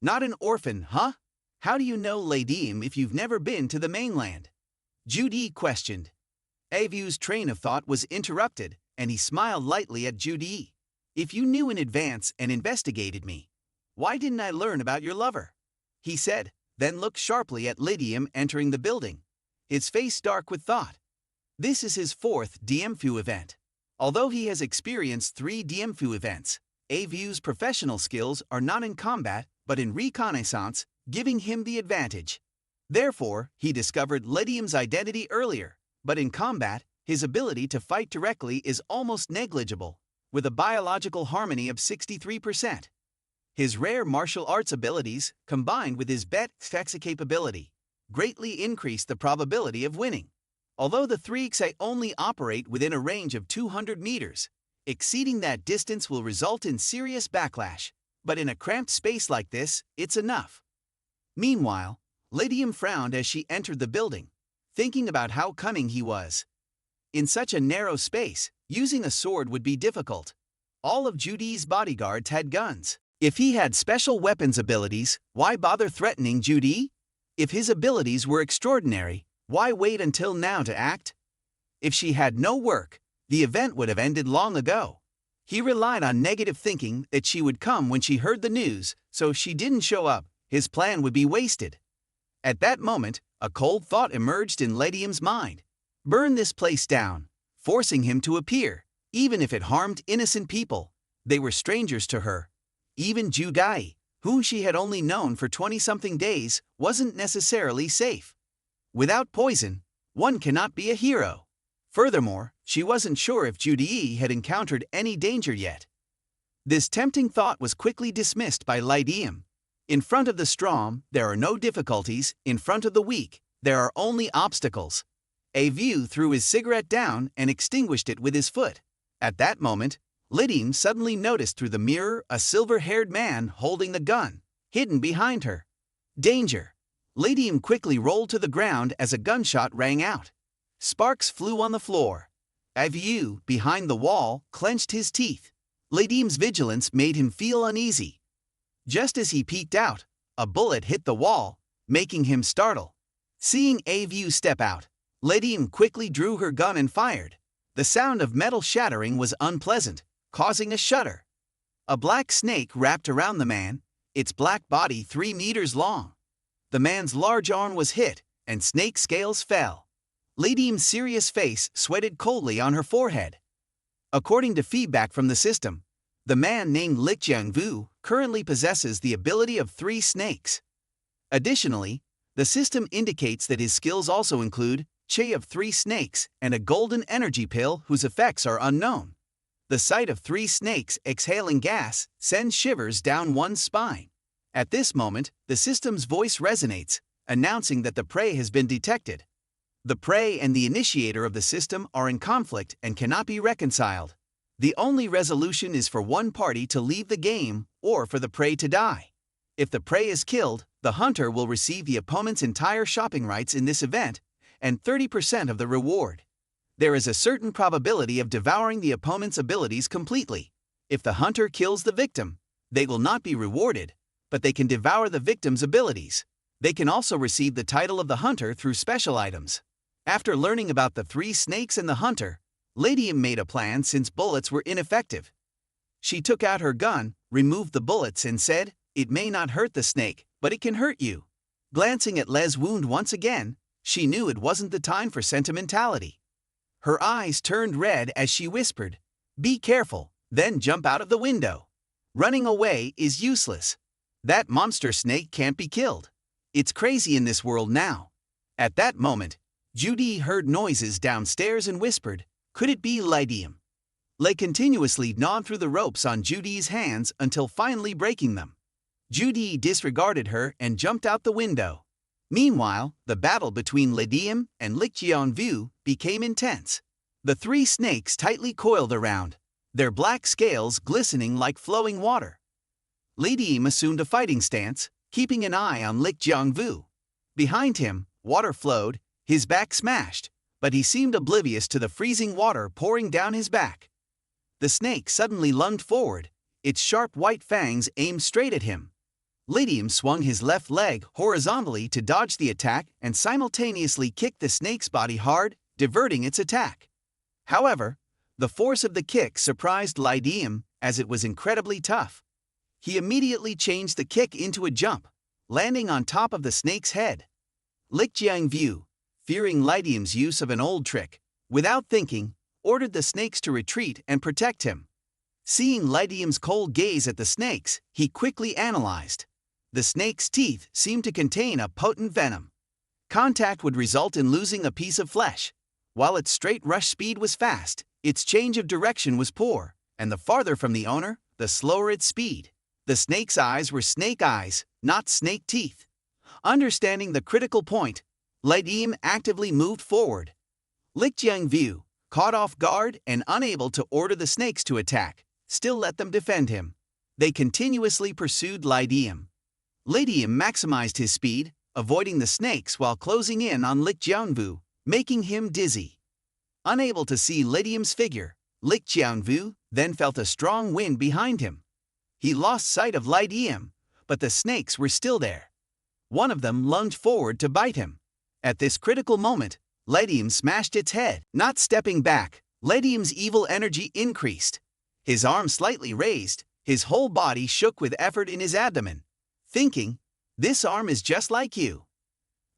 Not an orphan, huh? How do you know Li Jang if you've never been to the mainland? Judy questioned. AVU's train of thought was interrupted, and he smiled lightly at Judy. If you knew in advance and investigated me, why didn't I learn about your lover? He said, then looked sharply at Li Jang entering the building, his face dark with thought. This is his fourth Diem Phu event. Although he has experienced 3 Diem Phu events, AVU's professional skills are not in combat but in reconnaissance, giving him the advantage. Therefore, he discovered Li Jang's identity earlier, but in combat, his ability to fight directly is almost negligible, with a biological harmony of 63%. His rare martial arts abilities, combined with his bet-fexa capability, greatly increase the probability of winning. Although the 3Xa only operate within a range of 200 meters, exceeding that distance will result in serious backlash, but in a cramped space like this, it's enough. Meanwhile, Li Jang frowned as she entered the building, thinking about how cunning he was. In such a narrow space, using a sword would be difficult. All of Judy's bodyguards had guns. If he had special weapons abilities, why bother threatening Judy? If his abilities were extraordinary, why wait until now to act? If she had no work, the event would have ended long ago. He relied on negative thinking that she would come when she heard the news, so if she didn't show up, his plan would be wasted. At that moment, a cold thought emerged in Li Jang's mind. Burn this place down, forcing him to appear, even if it harmed innocent people. They were strangers to her. Even Judy, whom she had only known for 20-something days, wasn't necessarily safe. Without poison, one cannot be a hero. Furthermore, she wasn't sure if Judy had encountered any danger yet. This tempting thought was quickly dismissed by Li Jang. In front of the strong, there are no difficulties. In front of the weak, there are only obstacles. AVU threw his cigarette down and extinguished it with his foot. At that moment, Li Jang suddenly noticed through the mirror a silver-haired man holding the gun, hidden behind her. Danger! Li Jang quickly rolled to the ground as a gunshot rang out. Sparks flew on the floor. AVU, behind the wall, clenched his teeth. Li Jang's vigilance made him feel uneasy. Just as he peeked out, a bullet hit the wall, making him startle. Seeing AVU step out, Li Jang quickly drew her gun and fired. The sound of metal shattering was unpleasant, causing a shudder. A black snake wrapped around the man, its black body 3 meters long. The man's large arm was hit, and snake scales fell. Li Diem's serious face sweated coldly on her forehead. According to feedback from the system, the man named Li Jang Vu currently possesses the ability of 3 snakes. Additionally, the system indicates that his skills also include Chi of 3 snakes and a golden energy pill whose effects are unknown. The sight of 3 snakes exhaling gas sends shivers down one's spine. At this moment, the system's voice resonates, announcing that the prey has been detected. The prey and the initiator of the system are in conflict and cannot be reconciled. The only resolution is for one party to leave the game or for the prey to die. If the prey is killed, the hunter will receive the opponent's entire shopping rights in this event and 30% of the reward. There is a certain probability of devouring the opponent's abilities completely. If the hunter kills the victim, they will not be rewarded, but they can devour the victim's abilities. They can also receive the title of the hunter through special items. After learning about the 3 snakes and the hunter, Li Diem made a plan since bullets were ineffective. She took out her gun, removed the bullets and said, "It may not hurt the snake, but it can hurt you." Glancing at Le's wound once again, she knew it wasn't the time for sentimentality. Her eyes turned red as she whispered, "Be careful, then jump out of the window. Running away is useless. That monster snake can't be killed. It's crazy in this world now." At that moment, Judy heard noises downstairs and whispered, "Could it be Li Diem?" Li continuously gnawed through the ropes on Judy's hands until finally breaking them. Judy disregarded her and jumped out the window. Meanwhile, the battle between Li Diem and Li Jang Vu became intense. The 3 snakes tightly coiled around, their black scales glistening like flowing water. Li Diem assumed a fighting stance, keeping an eye on Li Jang Vu. Behind him, water flowed, his back smashed, but he seemed oblivious to the freezing water pouring down his back. The snake suddenly lunged forward, its sharp white fangs aimed straight at him. Li Diem swung his left leg horizontally to dodge the attack and simultaneously kicked the snake's body hard, diverting its attack. However, the force of the kick surprised Li Diem as it was incredibly tough. He immediately changed the kick into a jump, landing on top of the snake's head. Li Jang Vu, fearing Li Diem's use of an old trick, without thinking, ordered the snakes to retreat and protect him. Seeing Li Diem's cold gaze at the snakes, he quickly analyzed. The snake's teeth seemed to contain a potent venom. Contact would result in losing a piece of flesh. While its straight rush speed was fast, its change of direction was poor, and the farther from the owner, the slower its speed. The snake's eyes were snake eyes, not snake teeth. Understanding the critical point, Li Diem actively moved forward. Li Jang Vu, caught off guard and unable to order the snakes to attack, still let them defend him. They continuously pursued Li Diem. Li Diem maximized his speed, avoiding the snakes while closing in on Li Jang Vu, making him dizzy. Unable to see Li Diem's figure, Li Jang Vu then felt a strong wind behind him. He lost sight of Li Diem, but the snakes were still there. One of them lunged forward to bite him. At this critical moment, Li Diem smashed its head. Not stepping back, Li Diem's evil energy increased. His arm slightly raised, his whole body shook with effort in his abdomen. Thinking, "This arm is just like you."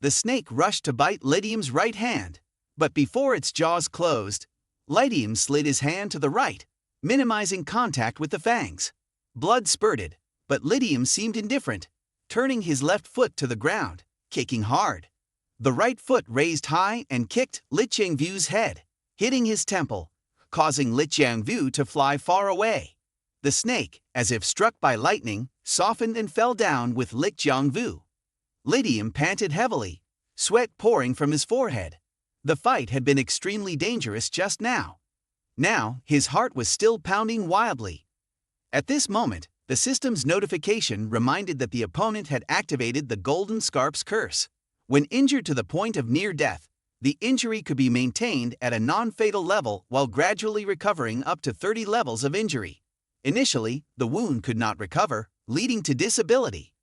The snake rushed to bite Li Diem's right hand, but before its jaws closed, Li Diem slid his hand to the right, minimizing contact with the fangs. Blood spurted, but Li Diem seemed indifferent, turning his left foot to the ground, kicking hard. The right foot raised high and kicked Li Jang Vu's head, hitting his temple, causing Li Jang Vu to fly far away. The snake, as if struck by lightning, softened and fell down with Li Jang Vu. Li Diem panted heavily, sweat pouring from his forehead. The fight had been extremely dangerous just now. Now, his heart was still pounding wildly. At this moment, the system's notification reminded that the opponent had activated the Golden Scarp's curse. When injured to the point of near death, the injury could be maintained at a non-fatal level while gradually recovering up to 30 levels of injury. Initially, the wound could not recover, leading to disability.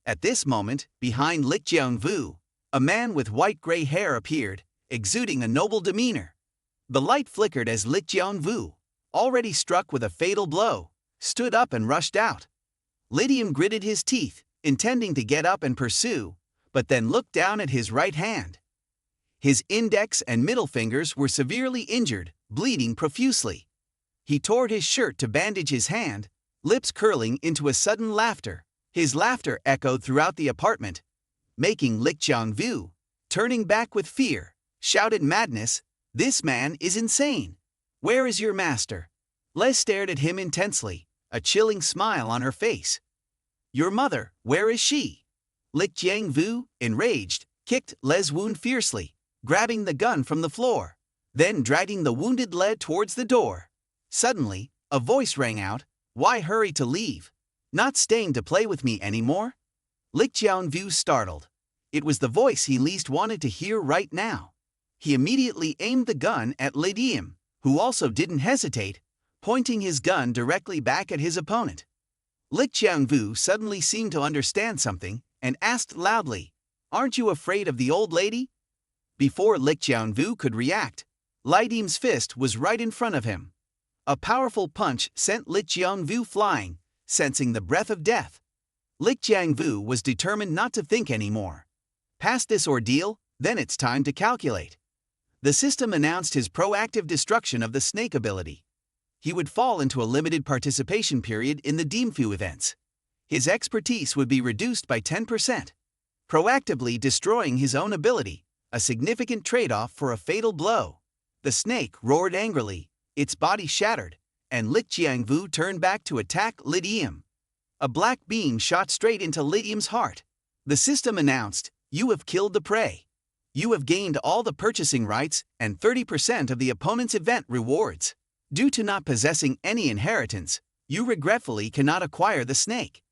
At this moment, behind Li Jang Vu, a man with white-gray hair appeared, exuding a noble demeanor. The light flickered as Li Jang Vu, already struck with a fatal blow, stood up and rushed out. Li Diem gritted his teeth, intending to get up and pursue, but then looked down at his right hand. His index and middle fingers were severely injured, bleeding profusely. He tore his shirt to bandage his hand, lips curling into a sudden laughter. His laughter echoed throughout the apartment, making Li Jang Vu, turning back with fear, shouted madness, "This man is insane! Where is your master?" Les stared at him intensely, a chilling smile on her face. "Your mother, where is she?" Li Jang Vu, enraged, kicked Les' wound fiercely, grabbing the gun from the floor, then dragging the wounded Le towards the door. Suddenly, a voice rang out, "Why hurry to leave? Not staying to play with me anymore?" Li Jang Vu startled. It was the voice he least wanted to hear right now. He immediately aimed the gun at Li Diem, who also didn't hesitate, pointing his gun directly back at his opponent. Li Jang Vu suddenly seemed to understand something and asked loudly, "Aren't you afraid of the old lady?" Before Li Jang Vu could react, Li Diem's fist was right in front of him. A powerful punch sent Li Jang Vu flying, sensing the breath of death. Li Jang Vu was determined not to think anymore. Past this ordeal, then it's time to calculate. The system announced his proactive destruction of the snake ability. He would fall into a limited participation period in the Diem Phu events. His expertise would be reduced by 10%. Proactively destroying his own ability, a significant trade-off for a fatal blow. The snake roared angrily, its body shattered, and Li Jang Vu turned back to attack Li Diem. A black beam shot straight into Li Diem's heart. The system announced, "You have killed the prey. You have gained all the purchasing rights and 30% of the opponent's event rewards. Due to not possessing any inheritance, you regretfully cannot acquire the snake."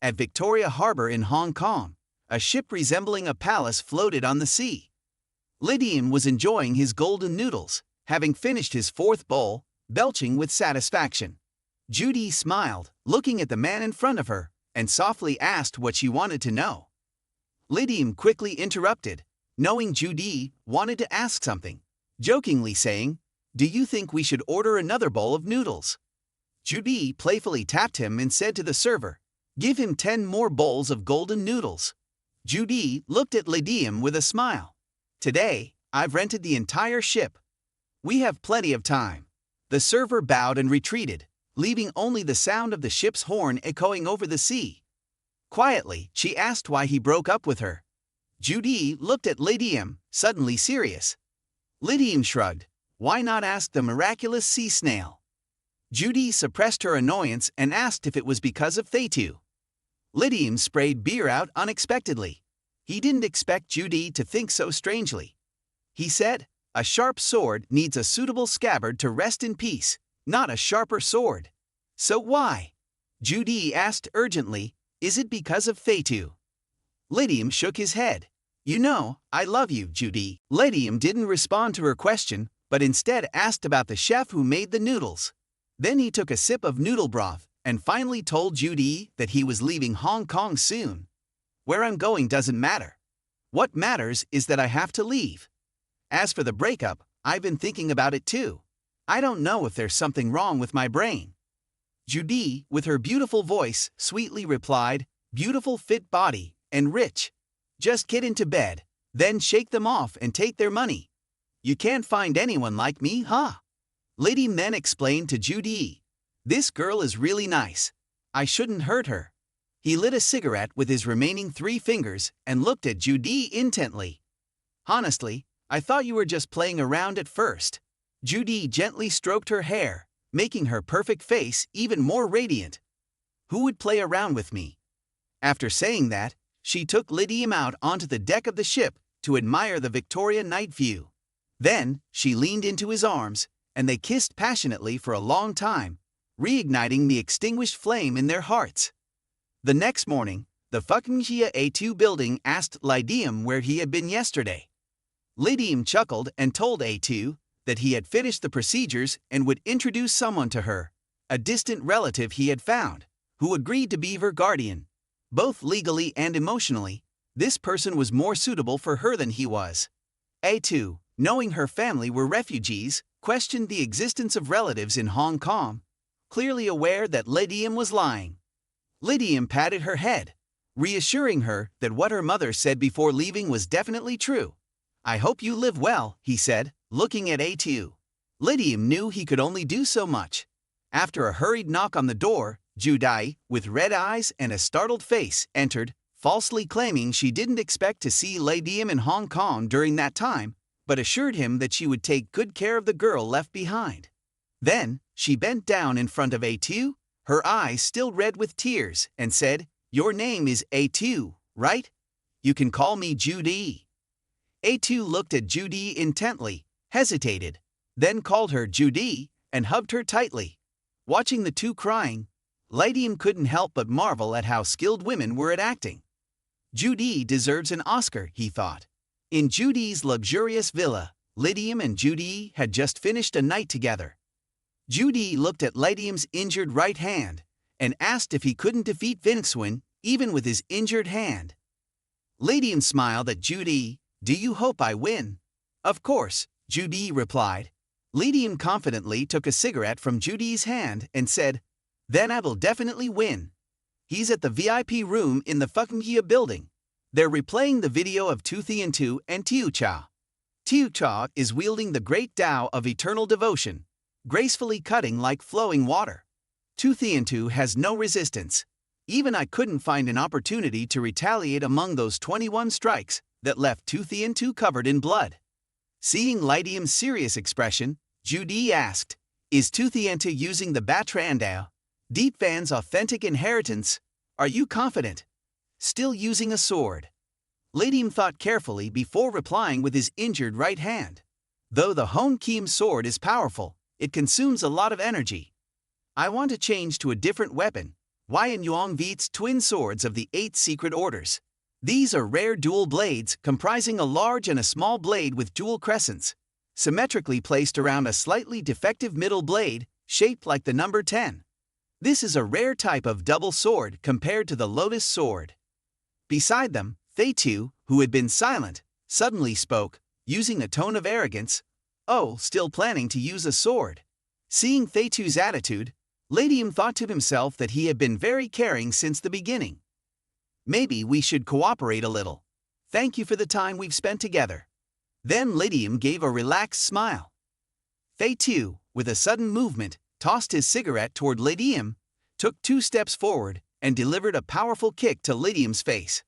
At Victoria Harbor in Hong Kong, a ship resembling a palace floated on the sea. Li Diem was enjoying his golden noodles, having finished his fourth bowl, belching with satisfaction. Judy smiled, looking at the man in front of her, and softly asked what she wanted to know. Li Diem quickly interrupted, knowing Judy wanted to ask something, jokingly saying, "Do you think we should order another bowl of noodles?" Judy playfully tapped him and said to the server, "Give him 10 more bowls of golden noodles." Judy looked at Li Diem with a smile. "Today, I've rented the entire ship. We have plenty of time." The server bowed and retreated, leaving only the sound of the ship's horn echoing over the sea. Quietly, she asked why he broke up with her. Judy looked at Li Diem, suddenly serious. Li Diem shrugged. Why not ask the miraculous sea snail? Judy suppressed her annoyance and asked if it was because of Feitu. Li Diem sprayed beer out unexpectedly. He didn't expect Judy to think so strangely. He said, "A sharp sword needs a suitable scabbard to rest in peace, not a sharper sword." "So why?" Judy asked urgently, "Is it because of Feitu?" Li Diem shook his head. "You know, I love you, Judy." Li Diem didn't respond to her question, but instead asked about the chef who made the noodles. Then he took a sip of noodle broth and finally told Judy that he was leaving Hong Kong soon. "Where I'm going doesn't matter. What matters is that I have to leave. As for the breakup, I've been thinking about it too. I don't know if there's something wrong with my brain." Judy, with her beautiful voice, sweetly replied, "Beautiful fit body, and rich. Just get into bed, then shake them off and take their money. You can't find anyone like me, huh?" Li Diem then explained to Judy, "This girl is really nice. I shouldn't hurt her." He lit a cigarette with his remaining 3 fingers and looked at Judy intently. "Honestly, I thought you were just playing around at first." Judy gently stroked her hair, making her perfect face even more radiant. "Who would play around with me?" After saying that, she took Li Diem out onto the deck of the ship to admire the Victoria night view. Then, she leaned into his arms, and they kissed passionately for a long time, reigniting the extinguished flame in their hearts. The next morning, the Fuckinghia A2 building asked Li Diem where he had been yesterday. Li Diem chuckled and told A2 that he had finished the procedures and would introduce someone to her, a distant relative he had found, who agreed to be her guardian. Both legally and emotionally, this person was more suitable for her than he was. A2, knowing her family were refugees, questioned the existence of relatives in Hong Kong, clearly aware that Li Diem was lying. Li Diem patted her head. reassuring her that what her mother said before leaving was definitely true. "I hope you live well," he said, looking at A2. Li Jang knew he could only do so much. After a hurried knock on the door, Judy, with red eyes and a startled face, entered, falsely claiming she didn't expect to see Li Jang in Hong Kong during that time, but assured him that she would take good care of the girl left behind. Then, she bent down in front of A2, her eyes still red with tears, and said, "Your name is A2, right? You can call me Judy." A2 looked at Judy intently, hesitated, then called her Judy, and hugged her tightly. Watching the two crying, Li Jang couldn't help but marvel at how skilled women were at acting. Judy deserves an Oscar, he thought. In Judy's luxurious villa, Li Jang and Judy had just finished a night together. Judy looked at Li Jang's injured right hand and asked if he couldn't defeat Vincent even with his injured hand. Li Jang smiled at Judy. "Do you hope I win?" "Of course," Judy replied. Li Jang confidently took a cigarette from Judy's hand and said, "Then I will definitely win." He's at the VIP room in the fucking building. They're replaying the video of Tu Thien Tu and Tiu Cha. Tiu Cha is wielding the great Tao of eternal devotion, gracefully cutting like flowing water. Tu Thien Tu has no resistance. Even I couldn't find an opportunity to retaliate among those 21 strikes that left Tu Thien Tu covered in blood. Seeing Li Jang's serious expression, Judy asked, "Is Tu Thien Tu using the Batrandao, Deep Van's authentic inheritance? Are you confident? Still using a sword?" Li Jang thought carefully before replying with his injured right hand. "Though the Hon Kim sword is powerful, it consumes a lot of energy. I want to change to a different weapon, Yan Yuang Vit's twin swords of the 8 secret orders. These are rare dual blades comprising a large and a small blade with dual crescents, symmetrically placed around a slightly defective middle blade, shaped like the number 10. This is a rare type of double sword compared to the lotus sword." Beside them, Feitu, who had been silent, suddenly spoke, using a tone of arrogance. "Oh, still planning to use a sword?" Seeing Feitu's attitude, Li Jang thought to himself that he had been very caring since the beginning. "Maybe we should cooperate a little. Thank you for the time we've spent together." Then Li Jang gave a relaxed smile. Feitu, with a sudden movement, tossed his cigarette toward Li Jang, took 2 steps forward, and delivered a powerful kick to Li Jang's face.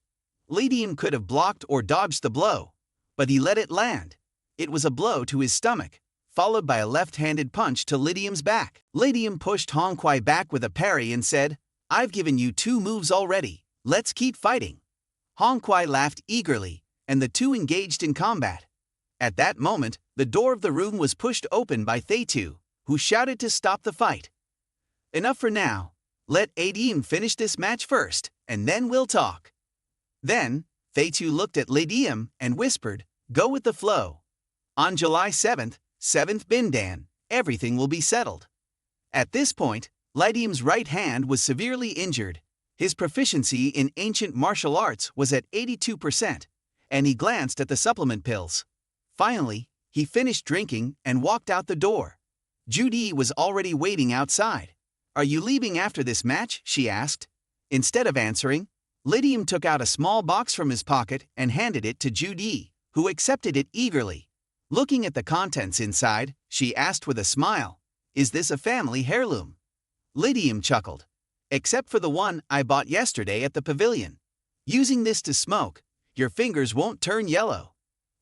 Li Jang could have blocked or dodged the blow, but he let it land. It was a blow to his stomach, followed by a left-handed punch to Li Jang's back. Li Jang pushed Hong Kwai back with a parry and said, "I've given you 2 moves already. Let's keep fighting." Hong Kwai laughed eagerly, and the two engaged in combat. At that moment, the door of the room was pushed open by Feitu, who shouted to stop the fight. "Enough for now. Let Diem finish this match first, and then we'll talk." Then, Feitu looked at Li Jang and whispered, "Go with the flow. On July 7th, 7th Bindan, everything will be settled." At this point, Li Jang's right hand was severely injured. His proficiency in ancient martial arts was at 82%, and he glanced at the supplement pills. Finally, he finished drinking and walked out the door. Judy was already waiting outside. "Are you leaving after this match?" she asked. Instead of answering, Li Jang took out a small box from his pocket and handed it to Judy, who accepted it eagerly. Looking at the contents inside, she asked with a smile, "Is this a family heirloom?" Li Jang chuckled. "Except for the one I bought yesterday at the pavilion. Using this to smoke, your fingers won't turn yellow.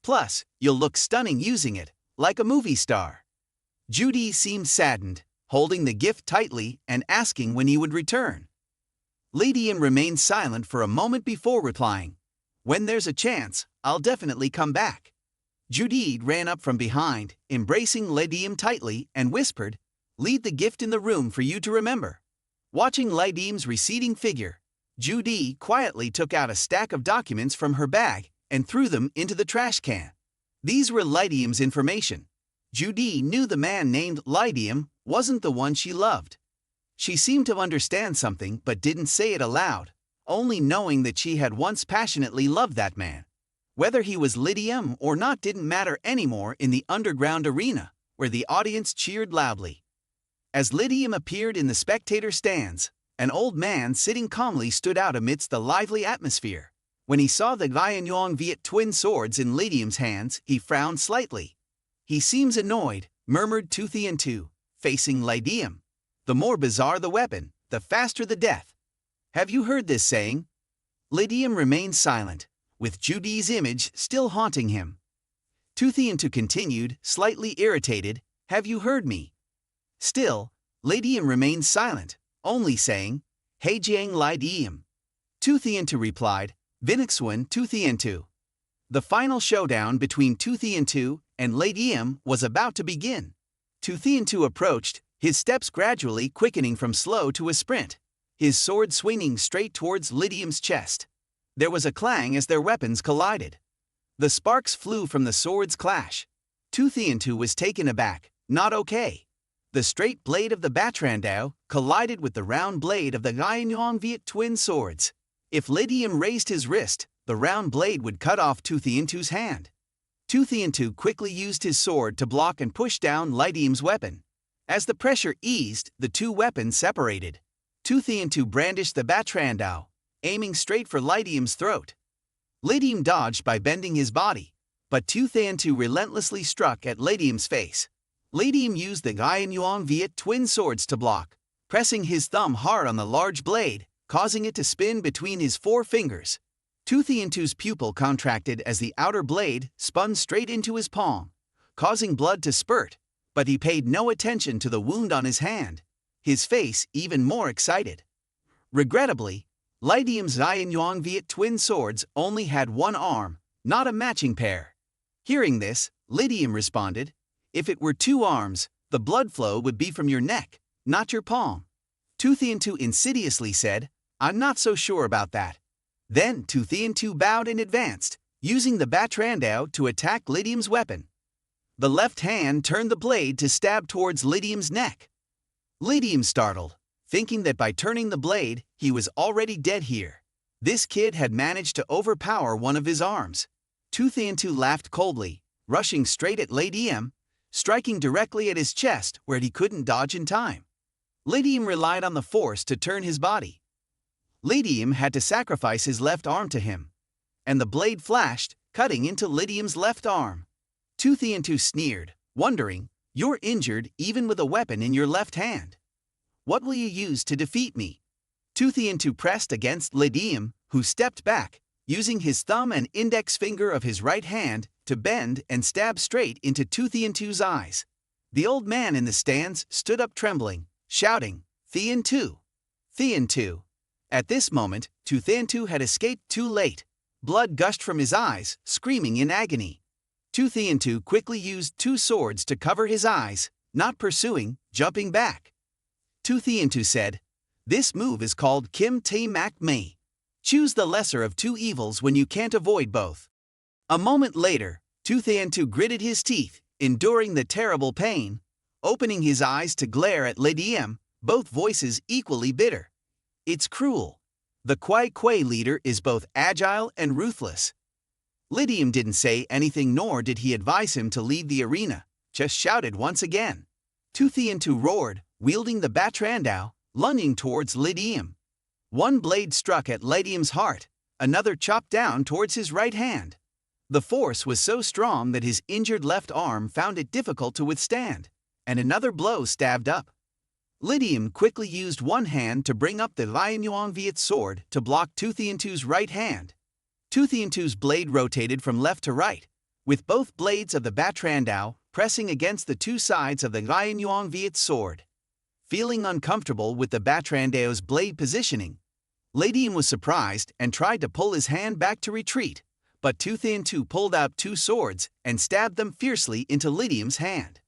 Plus, you'll look stunning using it, like a movie star." Judy seemed saddened, holding the gift tightly and asking when he would return. Li Jang remained silent for a moment before replying, "When there's a chance, I'll definitely come back." Judy ran up from behind, embracing Li Jang tightly, and whispered, "Leave the gift in the room for you to remember." Watching Li Jang's receding figure, Judy quietly took out a stack of documents from her bag and threw them into the trash can. These were Li Jang's information. Judy knew the man named Li Jang wasn't the one she loved. She seemed to understand something but didn't say it aloud, only knowing that she had once passionately loved that man. Whether he was Li Jang or not didn't matter anymore in the underground arena, where the audience cheered loudly. As Li Jang appeared in the spectator stands, An old man sitting calmly stood out amidst the lively atmosphere. When he saw the Li Jang Vu twin swords in Li Diem's hands, he frowned slightly. "He seems annoyed," murmured Tu Thien Tu, facing Li Diem. "The more bizarre the weapon, the faster the death. Have you heard this saying?" Li Diem remained silent, with Judy's image still haunting him. Tu Thien Tu continued, slightly irritated, "Have you heard me?" Still, Li Diem remained silent, only saying, "Hey Jiang Li Diem." Tu Thien Tu replied, "Vinixwen Tu Thien Tu." The final showdown between Tu Thien Tu and Li Diem was about to begin. Tu Thien Tu approached, his steps gradually quickening from slow to a sprint, his sword swinging straight towards Li Diem's chest. There was a clang as their weapons collided. The sparks flew from the sword's clash. Tu Thien Tu was taken aback, not okay. The straight blade of the Batrandao collided with the round blade of the Li Jang Vu twin swords. If Li Diem raised his wrist, the round blade would cut off Tu Thien Tu's hand. Tu Thien Tu quickly used his sword to block and push down Li Diem's weapon. As the pressure eased, the two weapons separated. Tu Thien Tu brandished the Batrandao, aiming straight for Li Diem's throat. Li Diem dodged by bending his body, but Tu Thien Tu relentlessly struck at Li Diem's face. Li Diem used the Li Jang Vu twin swords to block, pressing his thumb hard on the large blade, causing it to spin between his four fingers. Tu Thien Tu's pupil contracted as the outer blade spun straight into his palm, causing blood to spurt, but he paid no attention to the wound on his hand, his face even more excited. Regrettably, Li Diem's Li Jang Vu twin swords only had one arm, not a matching pair. Hearing this, Li Diem responded, "If it were two arms, the blood flow would be from your neck, not your palm." Tu Thien Tu insidiously said, "I'm not so sure about that." Then Tu Thien Tu bowed and advanced, using the Batrandao to attack Li Diem's weapon. The left hand turned the blade to stab towards Li Diem's neck. Li Diem startled, thinking that by turning the blade, he was already dead here. This kid had managed to overpower one of his arms. Tu Thien Tu laughed coldly, rushing straight at Li Diem, striking directly at his chest where he couldn't dodge in time. Li Diem relied on the force to turn his body. Li Diem had to sacrifice his left arm to him, and the blade flashed, cutting into Li Diem's left arm. Tu Thien Tu sneered, wondering, "You're injured even with a weapon in your left hand. What will you use to defeat me?" Tu Thien Tu pressed against Li Diem, who stepped back, using his thumb and index finger of his right hand to bend and stab straight into Tu Thien Tu's eyes. The old man in the stands stood up trembling, shouting, "Thien Tu! Thien Tu!" At this moment, Tu Thien Tu had escaped too late. Blood gushed from his eyes, screaming in agony. Tu Thien Tu quickly used two swords to cover his eyes, not pursuing, jumping back. Tu Thien Tu said, "This move is called Kim Te Mack Mei. Choose the lesser of two evils when you can't avoid both." A moment later, Tu Thien Tu gritted his teeth, enduring the terrible pain, opening his eyes to glare at Li Diem, both voices equally bitter. "It's cruel. The Kwai Kwai leader is both agile and ruthless." Li Diem didn't say anything, nor did he advise him to leave the arena, just shouted once again. Tu Thien Tu roared, wielding the Batrandao, lunging towards Li Diem. One blade struck at Li Diem's heart, another chopped down towards his right hand. The force was so strong that his injured left arm found it difficult to withstand, and another blow stabbed up. Li Diem quickly used one hand to bring up the Li Jang Vu sword to block Tu Thien Tu's right hand. Tu Thien Tu's blade rotated from left to right, with both blades of the Batrandao pressing against the two sides of the Li Jang Vu sword. Feeling uncomfortable with the Batrandao's blade positioning, Li Diem was surprised and tried to pull his hand back to retreat, but Tu Thien Tu pulled out two swords and stabbed them fiercely into Li Diem's hand.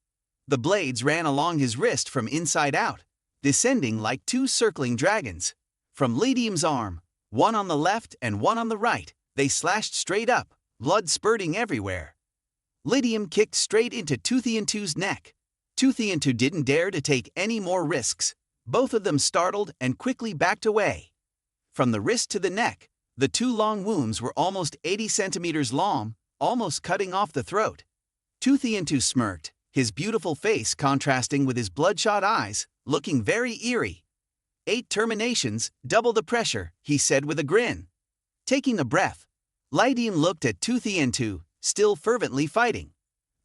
The blades ran along his wrist from inside out, descending like two circling dragons. From Li Diem's arm, one on the left and one on the right, they slashed straight up, blood spurting everywhere. Li Diem kicked straight into Tu Thien Tu's neck. Tu Thien Tu didn't dare to take any more risks. Both of them startled and quickly backed away. From the wrist to the neck, the two long wounds were almost 80 centimeters long, almost cutting off the throat. Tu Thien Tu smirked, his beautiful face contrasting with his bloodshot eyes, looking very eerie. 8 terminations, double the pressure, he said with a grin. Taking a breath, Li Jang looked at Tu Thien Tu, still fervently fighting.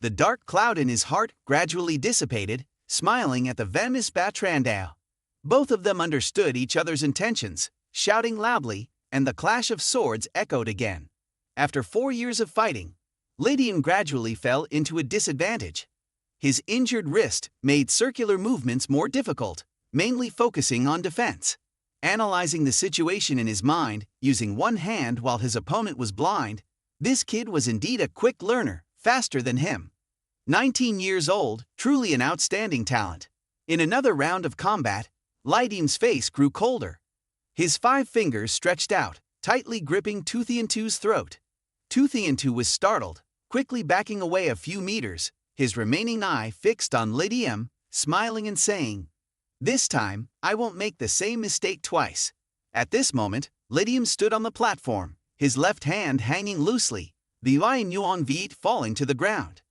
The dark cloud in his heart gradually dissipated, smiling at the venomous Batrandao. Both of them understood each other's intentions, shouting loudly, and the clash of swords echoed again. After 4 years of fighting, Li Jang gradually fell into a disadvantage. His injured wrist made circular movements more difficult, mainly focusing on defense. Analyzing the situation in his mind, using one hand while his opponent was blind, this kid was indeed a quick learner, faster than him. 19 years old, truly an outstanding talent. In another round of combat, Li Jang's face grew colder. His 5 fingers stretched out, tightly gripping Tu Thien Tu's throat. Tu Thien Tu was startled, quickly backing away a few meters, his remaining eye fixed on Li Jang, smiling and saying, "This time, I won't make the same mistake twice." At this moment, Li Jang stood on the platform, his left hand hanging loosely, the Yuan Vite falling to the ground.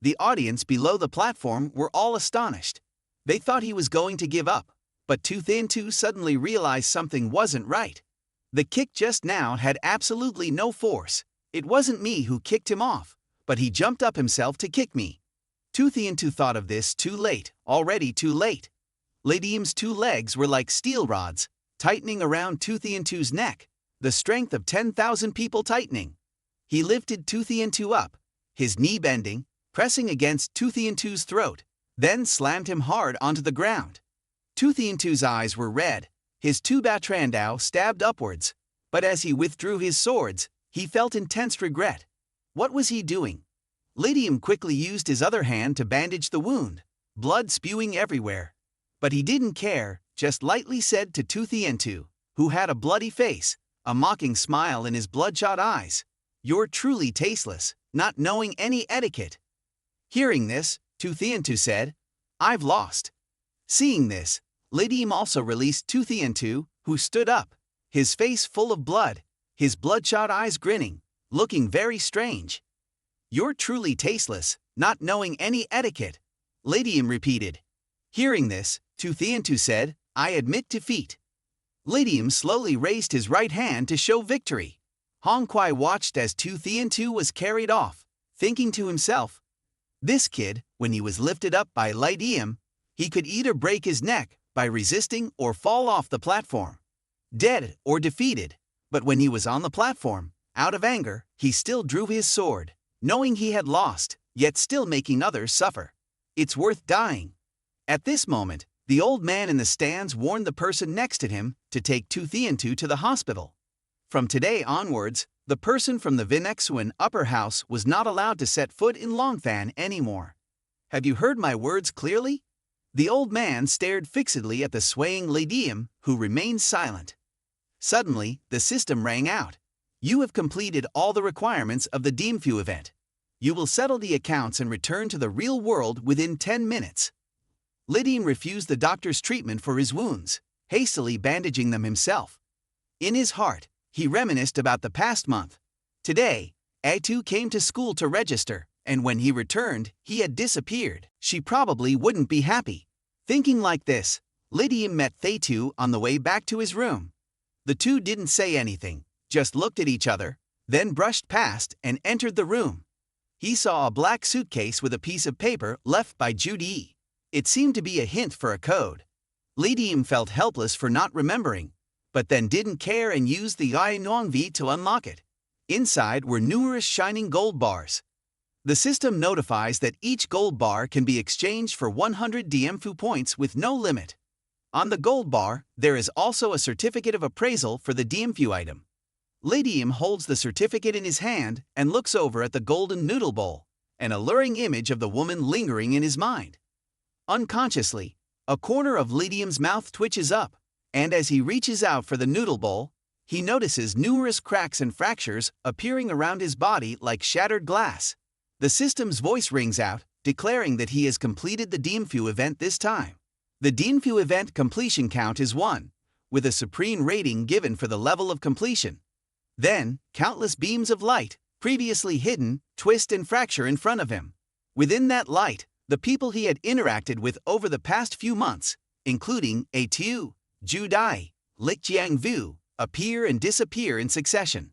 The audience below the platform were all astonished. They thought he was going to give up, but Tu Thien Tu suddenly realized something wasn't right. The kick just now had absolutely no force. It wasn't me who kicked him off, but he jumped up himself to kick me. Tu Thien Tu thought of this too late, already too late. Li Jang's 2 legs were like steel rods, tightening around Tu Thien Tu's neck, the strength of 10,000 people tightening. He lifted Tu Thien Tu up, his knee bending, pressing against Tu Thien Tu's throat, then slammed him hard onto the ground. Tu Thien Tu's eyes were red, his 2 Batrandao stabbed upwards, but as he withdrew his swords, he felt intense regret. What was he doing? Li Jang quickly used his other hand to bandage the wound, blood spewing everywhere. But he didn't care, just lightly said to Tu Thien Tu, who had a bloody face, a mocking smile in his bloodshot eyes, "You're truly tasteless, not knowing any etiquette." Hearing this, Tu Thien Tu said, "I've lost." Seeing this, Li Jang also released Tu Thien Tu, who stood up, his face full of blood, his bloodshot eyes grinning, looking very strange. "You're truly tasteless, not knowing any etiquette," Li Jang repeated. Hearing this, Tu Thien Tu said, "I admit defeat." Li Jang slowly raised his right hand to show victory. Hong Kwai watched as Tu Thien Tu was carried off, thinking to himself, "This kid, when he was lifted up by Li Jang, he could either break his neck by resisting or fall off the platform, dead or defeated, but when he was on the platform, out of anger, he still drew his sword, knowing he had lost, yet still making others suffer. It's worth dying." At this moment, the old man in the stands warned the person next to him to take Tu Thien Tu to the hospital. From today onwards, the person from the Vinexuan upper house was not allowed to set foot in Longfan anymore. Have you heard my words clearly? The old man stared fixedly at the swaying Li Jang, who remained silent. Suddenly, the system rang out. "You have completed all the requirements of the Diem Phu event. You will settle the accounts and return to the real world within 10 minutes. Li Jang refused the doctor's treatment for his wounds, hastily bandaging them himself. In his heart, he reminisced about the past month. Today, A2 came to school to register, and when he returned, he had disappeared. She probably wouldn't be happy. Thinking like this, Li Jang met Thay2 on the way back to his room. The two didn't say anything, just looked at each other, then brushed past and entered the room. He saw a black suitcase with a piece of paper left by Judy. It seemed to be a hint for a code. Li Jang felt helpless for not remembering, but then didn't care and used the Yuan Vite to unlock it. Inside were numerous shining gold bars. The system notifies that each gold bar can be exchanged for 100 Diem Phu points with no limit. On the gold bar, there is also a certificate of appraisal for the Diem Phu item. Li Jang holds the certificate in his hand and looks over at the golden noodle bowl, an alluring image of the woman lingering in his mind. Unconsciously, a corner of Li Jang's mouth twitches up, and as he reaches out for the noodle bowl, he notices numerous cracks and fractures appearing around his body like shattered glass. The system's voice rings out, declaring that he has completed the Diem Phu event this time. The Diem Phu event completion count is 1, with a supreme rating given for the level of completion. Then, countless beams of light, previously hidden, twist and fracture in front of him. Within that light, the people he had interacted with over the past few months, including A2, Judy, Li Jang Vu, appear and disappear in succession.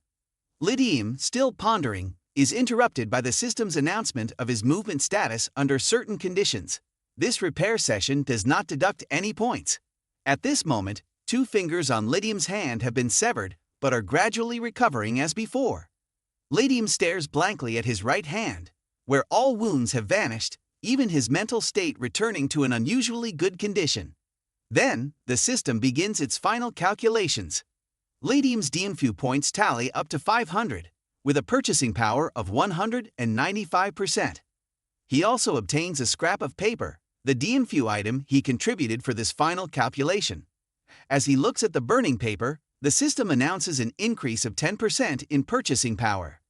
Li Diem, still pondering, is interrupted by the system's announcement of his movement status under certain conditions. This repair session does not deduct any points. At this moment, 2 fingers on Li Diem's hand have been severed but are gradually recovering as before. Li Diem stares blankly at his right hand, where all wounds have vanished, even his mental state returning to an unusually good condition. Then, the system begins its final calculations. Li Diem's Diem Phu points tally up to 500, with a purchasing power of 195%. He also obtains a scrap of paper, the Diem Phu item he contributed for this final calculation. As he looks at the burning paper, the system announces an increase of 10% in purchasing power.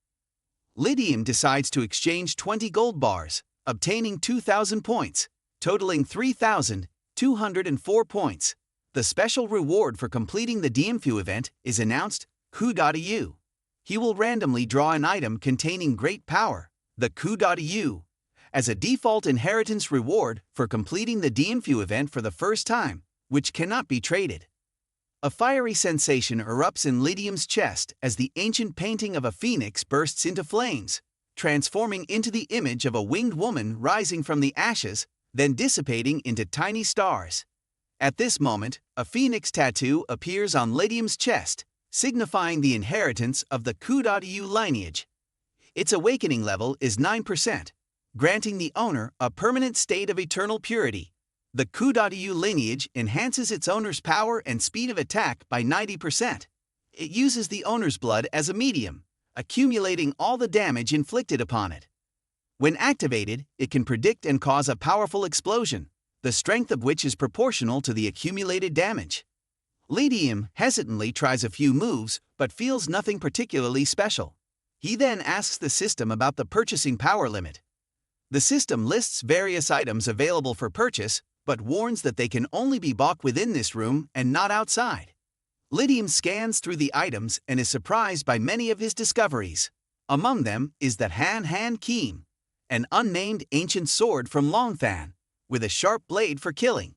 Li Diem decides to exchange 20 gold bars, obtaining 2,000 points, totaling 3,204 points. The special reward for completing the Diem Phu event is announced, Ku.yu. He will randomly draw an item containing great power, the Ku.yu, as a default inheritance reward for completing the Diem Phu event for the first time, which cannot be traded. A fiery sensation erupts in Li Diem's chest as the ancient painting of a phoenix bursts into flames, transforming into the image of a winged woman rising from the ashes, then dissipating into tiny stars. At this moment, a phoenix tattoo appears on Li Diem's chest, signifying the inheritance of the Ku.yu lineage. Its awakening level is 9%, granting the owner a permanent state of eternal purity. The Ku.yu lineage enhances its owner's power and speed of attack by 90%. It uses the owner's blood as a medium, accumulating all the damage inflicted upon it. When activated, it can predict and cause a powerful explosion, the strength of which is proportional to the accumulated damage. Li Diem hesitantly tries a few moves but feels nothing particularly special. He then asks the system about the purchasing power limit. The system lists various items available for purchase, but warns that they can only be bought within this room and not outside. Li Diem scans through the items and is surprised by many of his discoveries. Among them is the Han Kim, an unnamed ancient sword from Long Than, with a sharp blade for killing.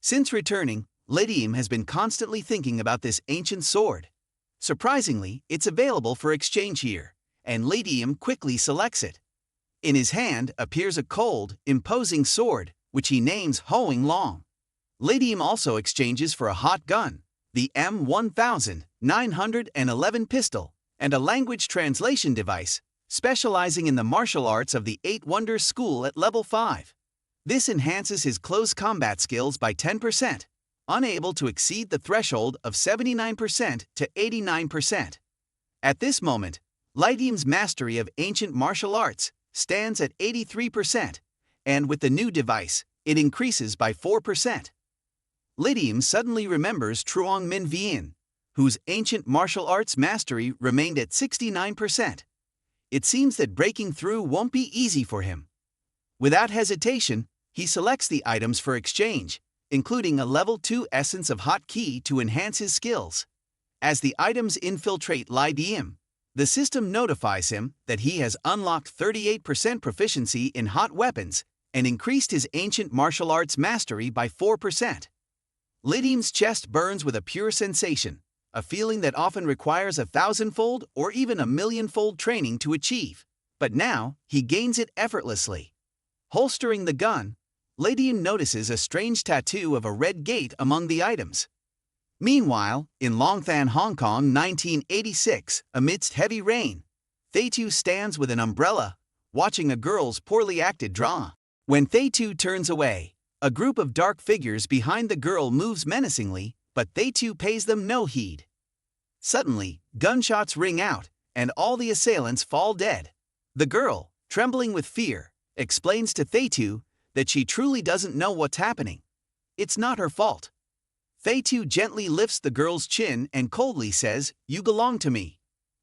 Since returning, Li Diem has been constantly thinking about this ancient sword. Surprisingly, it's available for exchange here, and Li Diem quickly selects it. In his hand appears a cold, imposing sword, which he names Hoing Long. Li Diem also exchanges for a hot gun, the M1911 pistol, and a language translation device, specializing in the martial arts of the 8 Wonders School at level 5. This enhances his close combat skills by 10%, unable to exceed the threshold of 79% to 89%. At this moment, Li Diem's mastery of ancient martial arts stands at 83%, and with the new device, it increases by 4%. Li Diem suddenly remembers Truong Min Vien, whose ancient martial arts mastery remained at 69%. It seems that breaking through won't be easy for him. Without hesitation, he selects the items for exchange, including a level 2 essence of hot key to enhance his skills. As the items infiltrate Li Diem, the system notifies him that he has unlocked 38% proficiency in hot weapons and increased his ancient martial arts mastery by 4%. Li Diem's chest burns with a pure sensation, a feeling that often requires 1,000-fold or even 1,000,000-fold training to achieve. But now, he gains it effortlessly. Holstering the gun, Li Diem notices a strange tattoo of a red gate among the items. Meanwhile, in Longthan, Hong Kong, 1986, amidst heavy rain, Thaitu stands with an umbrella, watching a girl's poorly acted drama. When Thaitu turns away, a group of dark figures behind the girl moves menacingly, but Thaitu pays them no heed. Suddenly, gunshots ring out, and all the assailants fall dead. The girl, trembling with fear, explains to Thaitu that she truly doesn't know what's happening. It's not her fault. Thaitu gently lifts the girl's chin and coldly says, "You belong to me.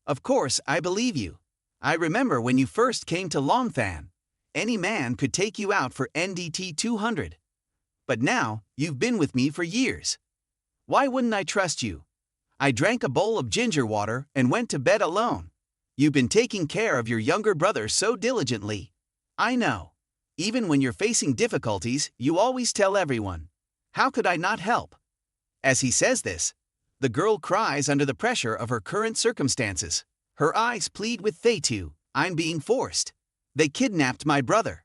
Of course, I believe you. I remember when you first came to Longthan. Any man could take you out for NDT 200. But now, you've been with me for years. Why wouldn't I trust you? I drank a bowl of ginger water and went to bed alone. You've been taking care of your younger brother so diligently. I know. Even when you're facing difficulties, you always tell everyone. How could I not help?" As he says this, the girl cries under the pressure of her current circumstances. Her eyes plead with Thaitu, "I'm being forced. They kidnapped my brother."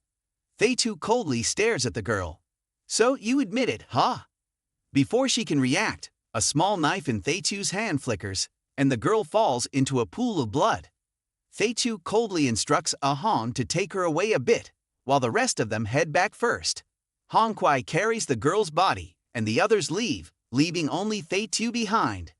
Thaitu coldly stares at the girl. "So you admit it, huh?" Before she can react, a small knife in Thaitu's hand flickers, and the girl falls into a pool of blood. Thaitu coldly instructs Han to take her away a bit, while the rest of them head back first. Han Kwai carries the girl's body, and the others leave, leaving only Thaitu behind.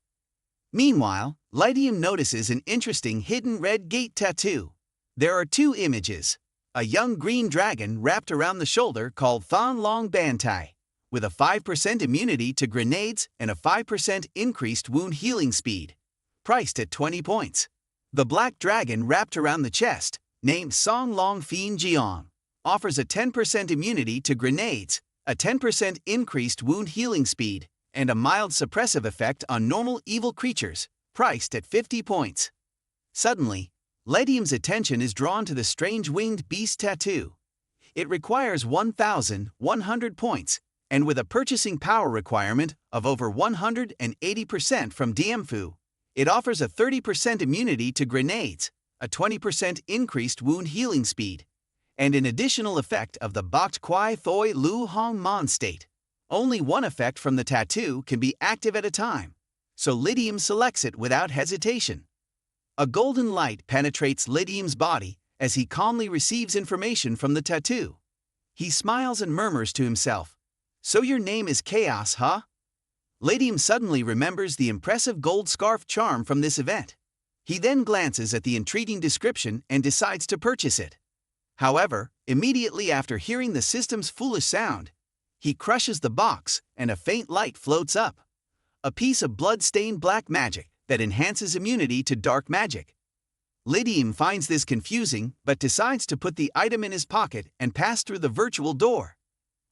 Meanwhile, Li Jang notices an interesting hidden red gate tattoo. There are two images: a young green dragon wrapped around the shoulder called Than Long Bantai, with a 5% immunity to grenades and a 5% increased wound healing speed, priced at 20 points. The black dragon wrapped around the chest, named Song Long Fin Jiang, offers a 10% immunity to grenades, a 10% increased wound healing speed, and a mild suppressive effect on normal evil creatures, priced at 50 points. Suddenly, Li Jang's attention is drawn to the strange winged beast tattoo. It requires 1,100 points, and with a purchasing power requirement of over 180% from Diem Phu, it offers a 30% immunity to grenades, a 20% increased wound healing speed, and an additional effect of the Bakt Kwai Thoi Lu Hong Mon state. Only one effect from the tattoo can be active at a time, so Li Jang selects it without hesitation. A golden light penetrates Li Jang's body as he calmly receives information from the tattoo. He smiles and murmurs to himself, "So your name is Chaos, huh?" Li Jang suddenly remembers the impressive gold scarf charm from this event. He then glances at the intriguing description and decides to purchase it. However, immediately after hearing the system's foolish sound, he crushes the box and a faint light floats up. A piece of blood-stained black magic that enhances immunity to dark magic. Li Jang finds this confusing but decides to put the item in his pocket and pass through the virtual door.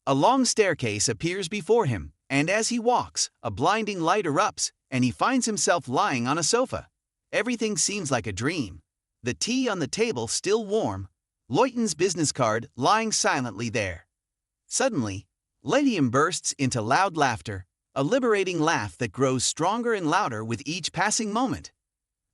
A long staircase appears before him, and as he walks, a blinding light erupts, and he finds himself lying on a sofa. Everything seems like a dream. The tea on the table still warm, Leuten's business card lying silently there. Suddenly, Li Jang bursts into loud laughter, a liberating laugh that grows stronger and louder with each passing moment.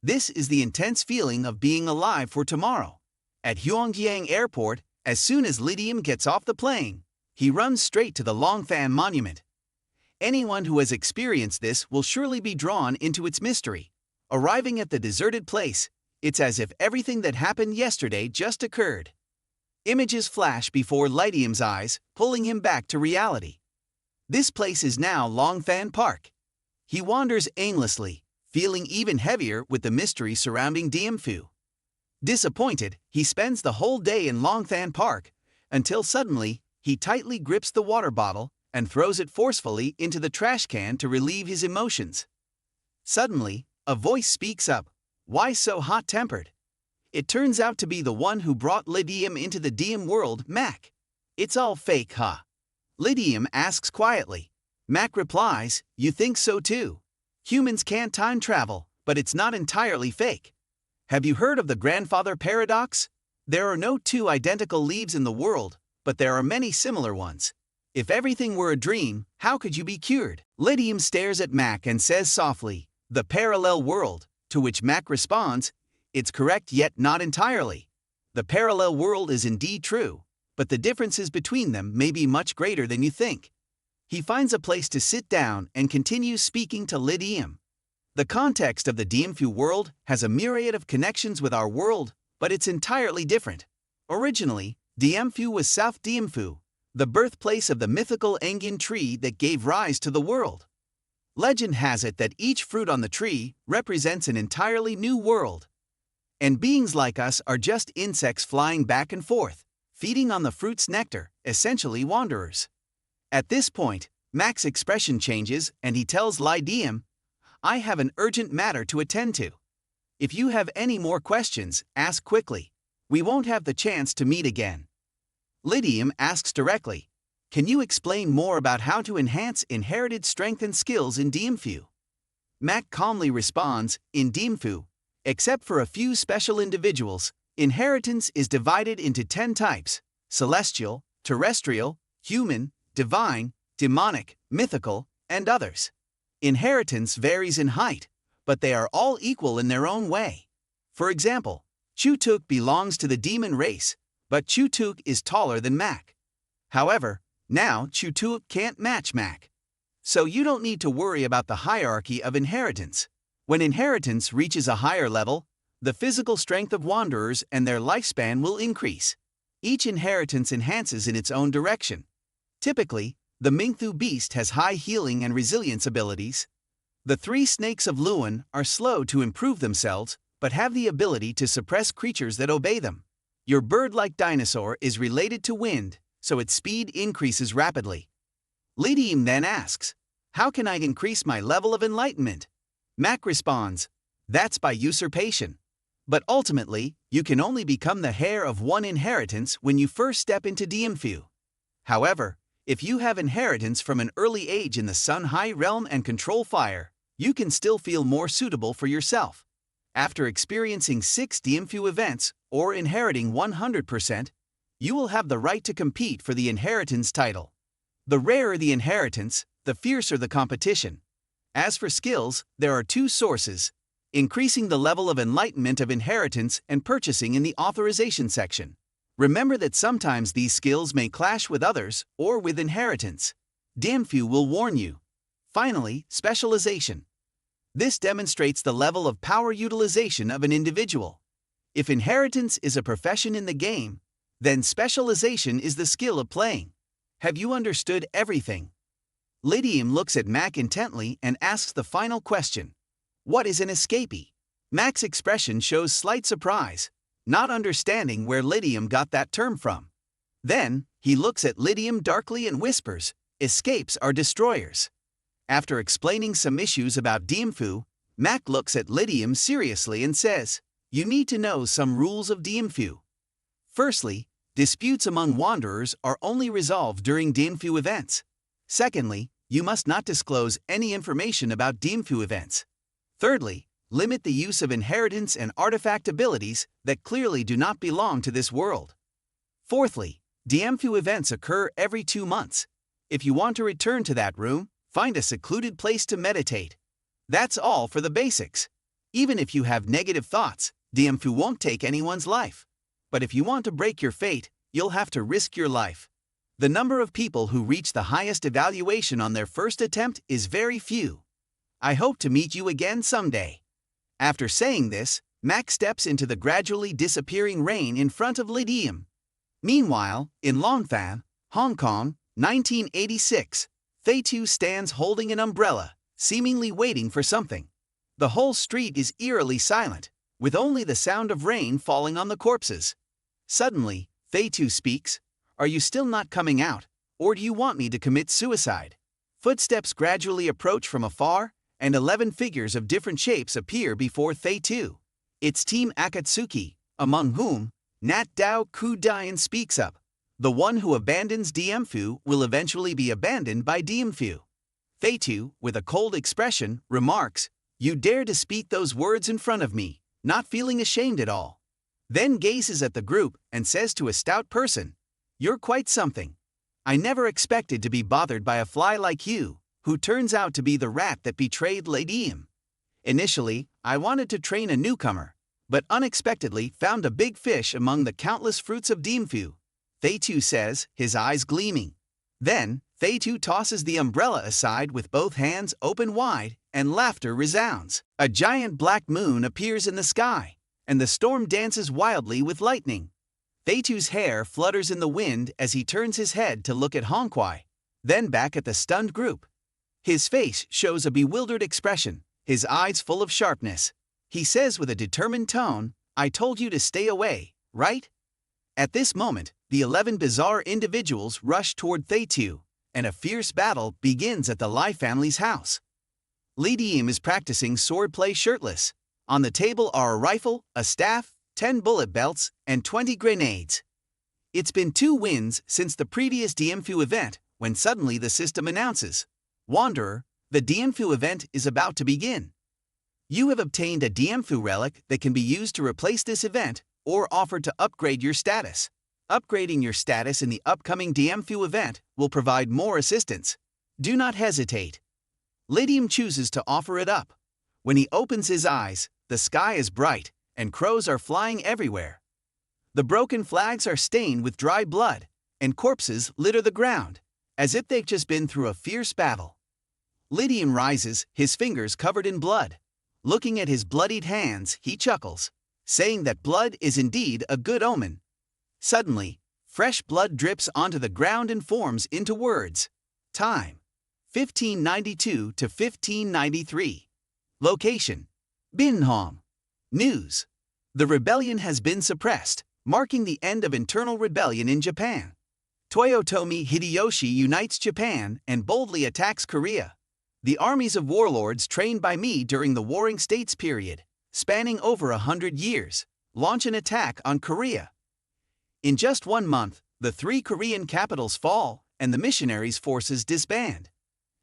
This is the intense feeling of being alive for tomorrow. At Huangjiang Airport, as soon as Li Jang gets off the plane, he runs straight to the Longfan Monument. Anyone who has experienced this will surely be drawn into its mystery. Arriving at the deserted place, it's as if everything that happened yesterday just occurred. Images flash before Li Jang's eyes, pulling him back to reality. This place is now Longfan Park. He wanders aimlessly, feeling even heavier with the mystery surrounding Diem Phu. Disappointed, he spends the whole day in Longfan Park, until suddenly, he tightly grips the water bottle and throws it forcefully into the trash can to relieve his emotions. Suddenly, a voice speaks up, "Why so hot-tempered?" It turns out to be the one who brought Li Jang into the Diem world, Mack. "It's all fake, huh?" Li Jang asks quietly. Mack replies, "You think so too. Humans can't time travel, but it's not entirely fake. Have you heard of the grandfather paradox? There are no two identical leaves in the world, but there are many similar ones. If everything were a dream, how could you be cured?" Li Jang stares at Mack and says softly, "The parallel world," to which Mack responds, "It's correct yet not entirely. The parallel world is indeed true, but the differences between them may be much greater than you think." He finds a place to sit down and continues speaking to Li Jang. The context of the Diem Phu world has a myriad of connections with our world, but it's entirely different. Originally, Diem Phu was South Diem Phu, the birthplace of the mythical Engin tree that gave rise to the world. Legend has it that each fruit on the tree represents an entirely new world. And beings like us are just insects flying back and forth, feeding on the fruit's nectar, essentially wanderers. At this point, Mack's expression changes and he tells Li Jang, "I have an urgent matter to attend to. If you have any more questions, ask quickly. We won't have the chance to meet again." Li Jang asks directly, "Can you explain more about how to enhance inherited strength and skills in Diem Phu?" Mack calmly responds, "In Diem Phu, except for a few special individuals, inheritance is divided into 10 types: celestial, terrestrial, human, divine, demonic, mythical, and others. Inheritance varies in height, but they are all equal in their own way. For example, Chutuk belongs to the demon race, but Chutuk is taller than Mack. However, now Chutuk can't match Mack. So you don't need to worry about the hierarchy of inheritance. When inheritance reaches a higher level, the physical strength of wanderers and their lifespan will increase. Each inheritance enhances in its own direction. Typically, the Mingthu beast has high healing and resilience abilities. The three snakes of Luan are slow to improve themselves, but have the ability to suppress creatures that obey them. Your bird-like dinosaur is related to wind, so its speed increases rapidly. Li Diem then asks, "How can I increase my level of enlightenment?" Mack responds, "That's by usurpation. But ultimately, you can only become the heir of one inheritance when you first step into Diem Phu. However, if you have inheritance from an early age in the Sun High Realm and control fire, you can still feel more suitable for yourself. After experiencing 6 Diem Phu events, or inheriting 100%, you will have the right to compete for the inheritance title. The rarer the inheritance, the fiercer the competition. As for skills, there are 2 sources: increasing the level of enlightenment of inheritance and purchasing in the authorization section. Remember that sometimes these skills may clash with others or with inheritance. Diem Phu will warn you. Finally, specialization. This demonstrates the level of power utilization of an individual. If inheritance is a profession in the game, then specialization is the skill of playing. Have you understood everything? Li Diem looks at Mack intently and asks the final question. What is an escapee? Mack's expression shows slight surprise, not understanding where Li Diem got that term from. Then, he looks at Li Diem darkly and whispers, "Escapes are destroyers." After explaining some issues about Diem Phu, Mack looks at Li Diem seriously and says, "You need to know some rules of Diem Phu. Firstly, disputes among wanderers are only resolved during Diem Phu events. Secondly, you must not disclose any information about Diem Phu events. Thirdly, limit the use of inheritance and artifact abilities that clearly do not belong to this world. Fourthly, Diem Phu events occur every 2 months. If you want to return to that room, find a secluded place to meditate. That's all for the basics. Even if you have negative thoughts, Diem Phu won't take anyone's life. But if you want to break your fate, you'll have to risk your life. The number of people who reach the highest evaluation on their first attempt is very few. I hope to meet you again someday." After saying this, Mack steps into the gradually disappearing rain in front of Li Diem. Meanwhile, in Long Tham, Hong Kong, 1986, Thay Tu stands holding an umbrella, seemingly waiting for something. The whole street is eerily silent, with only the sound of rain falling on the corpses. Suddenly, Thay Tu speaks, "Are you still not coming out, or do you want me to commit suicide?" Footsteps gradually approach from afar, and 11 figures of different shapes appear before Thay Tu. It's Team Akatsuki, among whom Nat Dao Ku Dian speaks up. The one who abandons Diem Phu will eventually be abandoned by Diem Phu. Thay Tu, with a cold expression, remarks, "You dare to speak those words in front of me, not feeling ashamed at all." Then gazes at the group and says to a stout person, "You're quite something. I never expected to be bothered by a fly like you, who turns out to be the rat that betrayed Li Diem. Initially, I wanted to train a newcomer, but unexpectedly found a big fish among the countless fruits of Diem Phu," Thay Tu says, his eyes gleaming. Then, Thay Tu tosses the umbrella aside with both hands open wide, and laughter resounds. A giant black moon appears in the sky, and the storm dances wildly with lightning. Thay Tu's hair flutters in the wind as he turns his head to look at Hong Kwai, then back at the stunned group. His face shows a bewildered expression, his eyes full of sharpness. He says with a determined tone, "I told you to stay away, right?" At this moment, the 11 bizarre individuals rush toward Thay Tu, and a fierce battle begins at the Lai family's house. Li Diem is practicing swordplay shirtless. On the table are a rifle, a staff, 10 bullet belts, and 20 grenades. It's been 2 wins since the previous Diem Phu event, when suddenly the system announces, "Wanderer, the Diem Phu event is about to begin. You have obtained a Diem Phu relic that can be used to replace this event or offered to upgrade your status. Upgrading your status in the upcoming Diem Phu event will provide more assistance. Do not hesitate." Li Diem chooses to offer it up. When he opens his eyes, the sky is bright, and crows are flying everywhere. The broken flags are stained with dry blood, and corpses litter the ground, as if they've just been through a fierce battle. Li Diem rises, his fingers covered in blood. Looking at his bloodied hands, he chuckles, saying that blood is indeed a good omen. Suddenly, fresh blood drips onto the ground and forms into words. Time: 1592 to 1593. Location: Binhong. News: the rebellion has been suppressed, marking the end of internal rebellion in Japan. Toyotomi Hideyoshi unites Japan and boldly attacks Korea. The armies of warlords trained by me during the Warring States period, spanning over 100 years, launch an attack on Korea. In just 1 month, the 3 Korean capitals fall, and the missionaries' forces disband.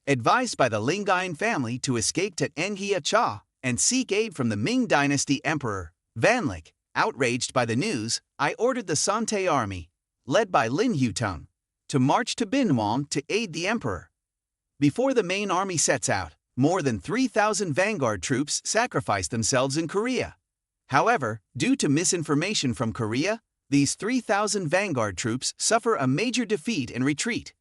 Advised by the Lingayan family to escape to Enghia-cha and seek aid from the Ming Dynasty Emperor, Vanlik, outraged by the news, I ordered the Sante army, led by Lin Hutong, to march to Binhong to aid the emperor. Before the main army sets out, more than 3,000 vanguard troops sacrifice themselves in Korea. However, due to misinformation from Korea, these 3,000 vanguard troops suffer a major defeat and retreat.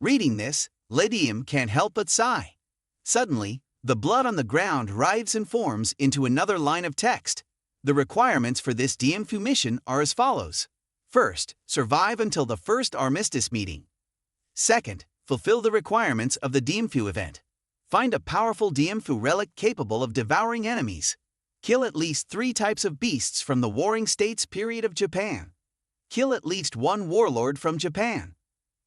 Reading this, Li Diem can't help but sigh. Suddenly, the blood on the ground writhes and forms into another line of text. The requirements for this Diem Phu mission are as follows. First, survive until the first armistice meeting. Second, fulfill the requirements of the Diem Phu event. Find a powerful Diem Phu relic capable of devouring enemies. Kill at least 3 types of beasts from the Warring States period of Japan. Kill at least 1 warlord from Japan.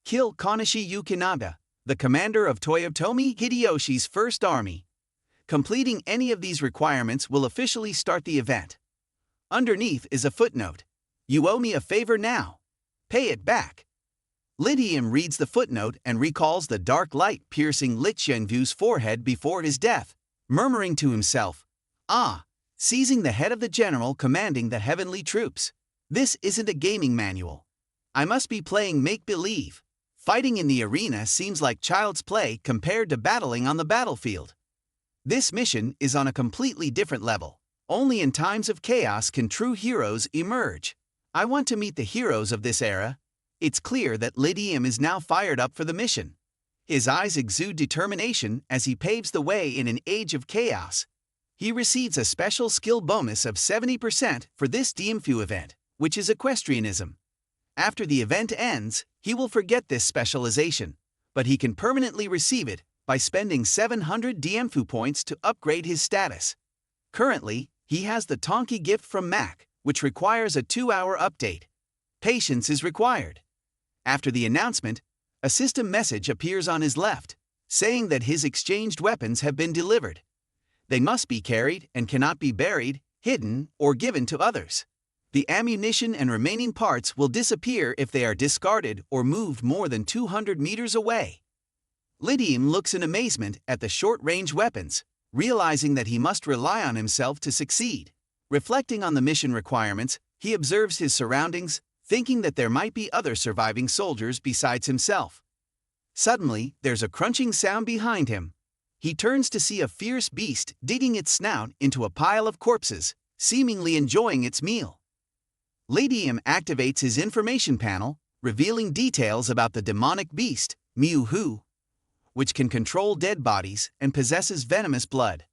Kill Konishi Yukinaga, the commander of Toyotomi Hideyoshi's first army. Completing any of these requirements will officially start the event. Underneath is a footnote. You owe me a favor now. Pay it back. Li Diem reads the footnote and recalls the dark light piercing Li Jang Vu's forehead before his death, murmuring to himself, "Ah, seizing the head of the general commanding the heavenly troops. This isn't a gaming manual. I must be playing make-believe. Fighting in the arena seems like child's play compared to battling on the battlefield. This mission is on a completely different level. Only in times of chaos can true heroes emerge. I want to meet the heroes of this era." It's clear that Li Diem is now fired up for the mission. His eyes exude determination as he paves the way in an age of chaos. He receives a special skill bonus of 70% for this Diem Phu event, which is equestrianism. After the event ends, he will forget this specialization, but he can permanently receive it by spending 700 Diem Phu points to upgrade his status. Currently, he has the Tonki gift from Mack, which requires a 2-hour update. Patience is required. After the announcement, a system message appears on his left, saying that his exchanged weapons have been delivered. They must be carried and cannot be buried, hidden, or given to others. The ammunition and remaining parts will disappear if they are discarded or moved more than 200 meters away. Li Diem looks in amazement at the short-range weapons, realizing that he must rely on himself to succeed. Reflecting on the mission requirements, he observes his surroundings, thinking that there might be other surviving soldiers besides himself. Suddenly, there's a crunching sound behind him. He turns to see a fierce beast digging its snout into a pile of corpses, seemingly enjoying its meal. Li Diem activates his information panel, revealing details about the demonic beast, Miu Hu, which can control dead bodies and possesses venomous blood.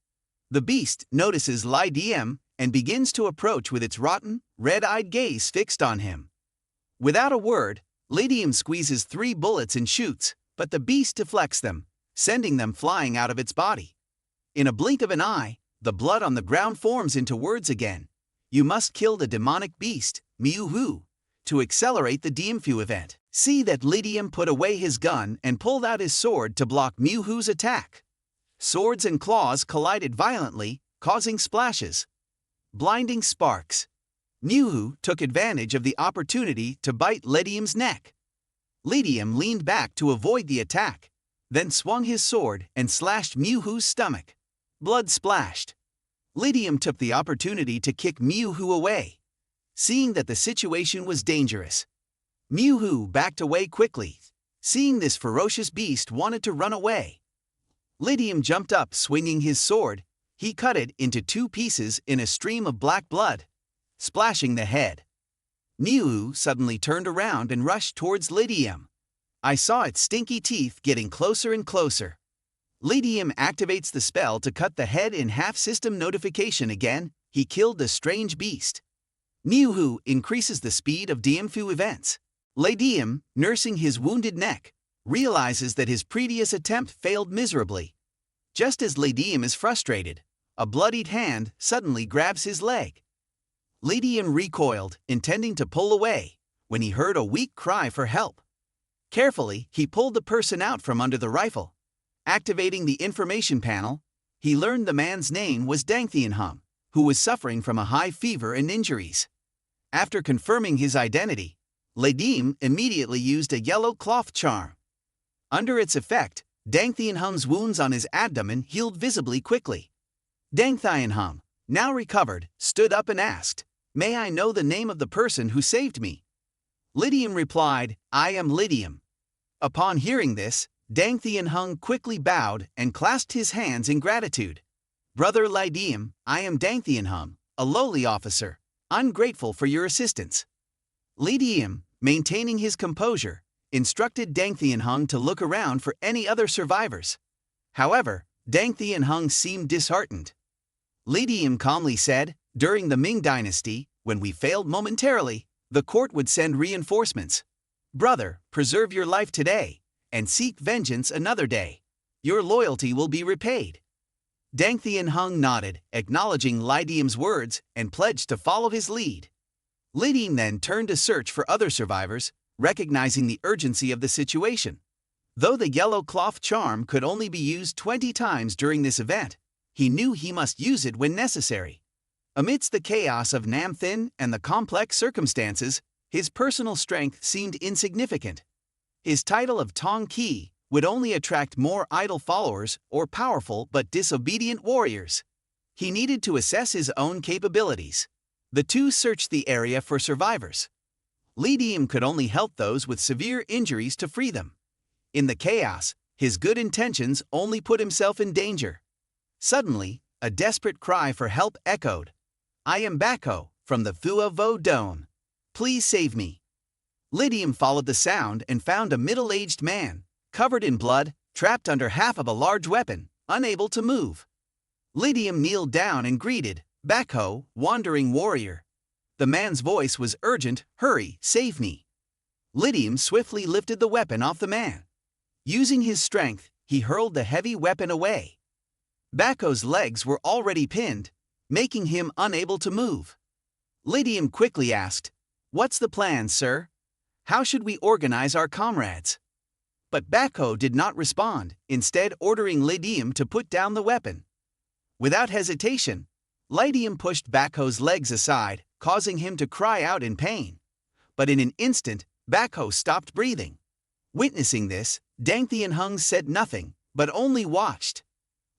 The beast notices Li Diem and begins to approach with its rotten, red-eyed gaze fixed on him. Without a word, Li Diem squeezes 3 bullets and shoots, but the beast deflects them, sending them flying out of its body. In a blink of an eye, the blood on the ground forms into words again. You must kill the demonic beast, Miu Hu, to accelerate the Diem Phu event. See that Li Diem put away his gun and pulled out his sword to block Miu Hu's attack. Swords and claws collided violently, causing splashes. Blinding sparks. Miu Hu took advantage of the opportunity to bite Li Diem's neck. Li Diem leaned back to avoid the attack, then swung his sword and slashed Miu Hu's stomach. Blood splashed. Li Diem took the opportunity to kick Miu Hu away. Seeing that the situation was dangerous, Miu Hu backed away quickly. Seeing this ferocious beast wanted to run away. Li Diem jumped up, swinging his sword. He cut it into two pieces in a stream of black blood, splashing the head. Niu suddenly turned around and rushed towards Li Diem. I saw its stinky teeth getting closer and closer. Li Diem activates the spell to cut the head in half. System notification again, he killed the strange beast. Niu increases the speed of Diem Phu events. Li Diem, nursing his wounded neck, realizes that his previous attempt failed miserably. Just as Li Diem is frustrated, a bloodied hand suddenly grabs his leg. Li Diem recoiled, intending to pull away, when he heard a weak cry for help. Carefully, he pulled the person out from under the rifle. Activating the information panel, he learned the man's name was Diem Than, who was suffering from a high fever and injuries. After confirming his identity, Li Diem immediately used a yellow cloth charm. Under its effect, Diem Than's wounds on his abdomen healed visibly quickly. Diem Than, now recovered, stood up and asked, "May I know the name of the person who saved me?" Li Diem replied, "I am Li Diem." Upon hearing this, Diem Than quickly bowed and clasped his hands in gratitude. "Brother Li Diem, I am Diem Than, a lowly officer. I'm grateful for your assistance." Li Diem, maintaining his composure, instructed Diem Than to look around for any other survivors. However, Diem Than seemed disheartened. Li Diem calmly said, "During the Ming Dynasty, when we failed momentarily, the court would send reinforcements. Brother, preserve your life today, and seek vengeance another day. Your loyalty will be repaid." Diem Than nodded, acknowledging Li Diem's words, and pledged to follow his lead. Li Diem then turned to search for other survivors, recognizing the urgency of the situation. Though the yellow cloth charm could only be used 20 times during this event, he knew he must use it when necessary. Amidst the chaos of Diem Than and the complex circumstances, his personal strength seemed insignificant. His title of Tong Ki would only attract more idle followers or powerful but disobedient warriors. He needed to assess his own capabilities. The two searched the area for survivors. Li Diem could only help those with severe injuries to free them. In the chaos, his good intentions only put himself in danger. Suddenly, a desperate cry for help echoed. "I am Bacco, from the Phua Vo Don. Please save me." Li Diem followed the sound and found a middle-aged man, covered in blood, trapped under half of a large weapon, unable to move. Li Diem kneeled down and greeted, "Bacco, wandering warrior." The man's voice was urgent, "Hurry, save me." Li Diem swiftly lifted the weapon off the man. Using his strength, he hurled the heavy weapon away. Bacco's legs were already pinned, making him unable to move. Li Diem quickly asked, "What's the plan, sir? How should we organize our comrades?" But Bacco did not respond, instead ordering Li Diem to put down the weapon. Without hesitation, Li Diem pushed Bacco's legs aside, causing him to cry out in pain. But in an instant, Bacco stopped breathing. Witnessing this, Diem Than said nothing, but only watched.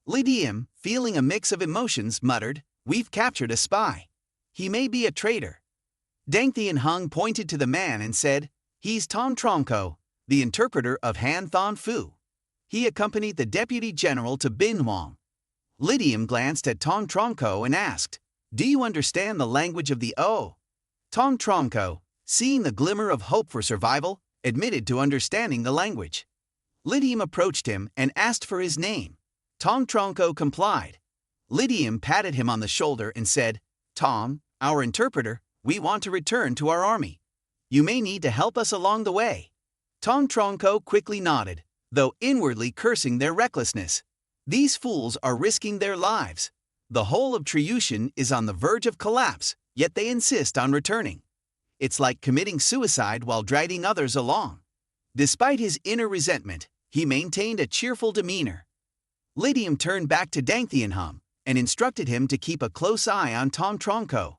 Li Diem, feeling a mix of emotions, muttered, "We've captured a spy. He may be a traitor." Diem Than pointed to the man and said, "He's Tom Tronco, the interpreter of Han Thon Fu. He accompanied the deputy general to Bin Huang." Li Diem glanced at Tong Tronco and asked, "Do you understand the language of the O?" Tong Tronco, seeing the glimmer of hope for survival, admitted to understanding the language. Li Diem approached him and asked for his name. Tong Tronco complied. Li Diem patted him on the shoulder and said, "Tom, our interpreter, we want to return to our army. You may need to help us along the way." Tong Tronco quickly nodded, though inwardly cursing their recklessness. These fools are risking their lives. The whole of Triushan is on the verge of collapse, yet they insist on returning. It's like committing suicide while dragging others along. Despite his inner resentment, he maintained a cheerful demeanor. Li Diem turned back to Diem Than and instructed him to keep a close eye on Tong Tronco.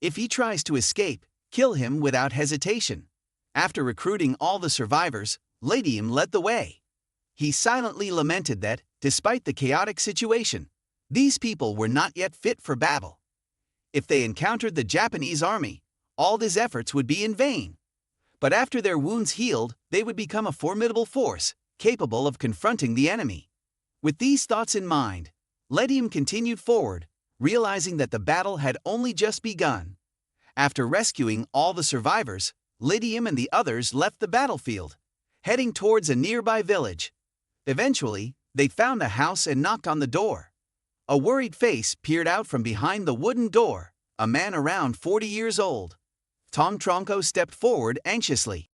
If he tries to escape, kill him without hesitation. After recruiting all the survivors, Li Diem led the way. He silently lamented that, despite the chaotic situation, these people were not yet fit for battle. If they encountered the Japanese army, all his efforts would be in vain. But after their wounds healed, they would become a formidable force, capable of confronting the enemy. With these thoughts in mind, Li Jang continued forward, realizing that the battle had only just begun. After rescuing all the survivors, Li Jang and the others left the battlefield, heading towards a nearby village. Eventually, they found a house and knocked on the door. A worried face peered out from behind the wooden door, a man around 40 years old. Tong Tronco stepped forward anxiously.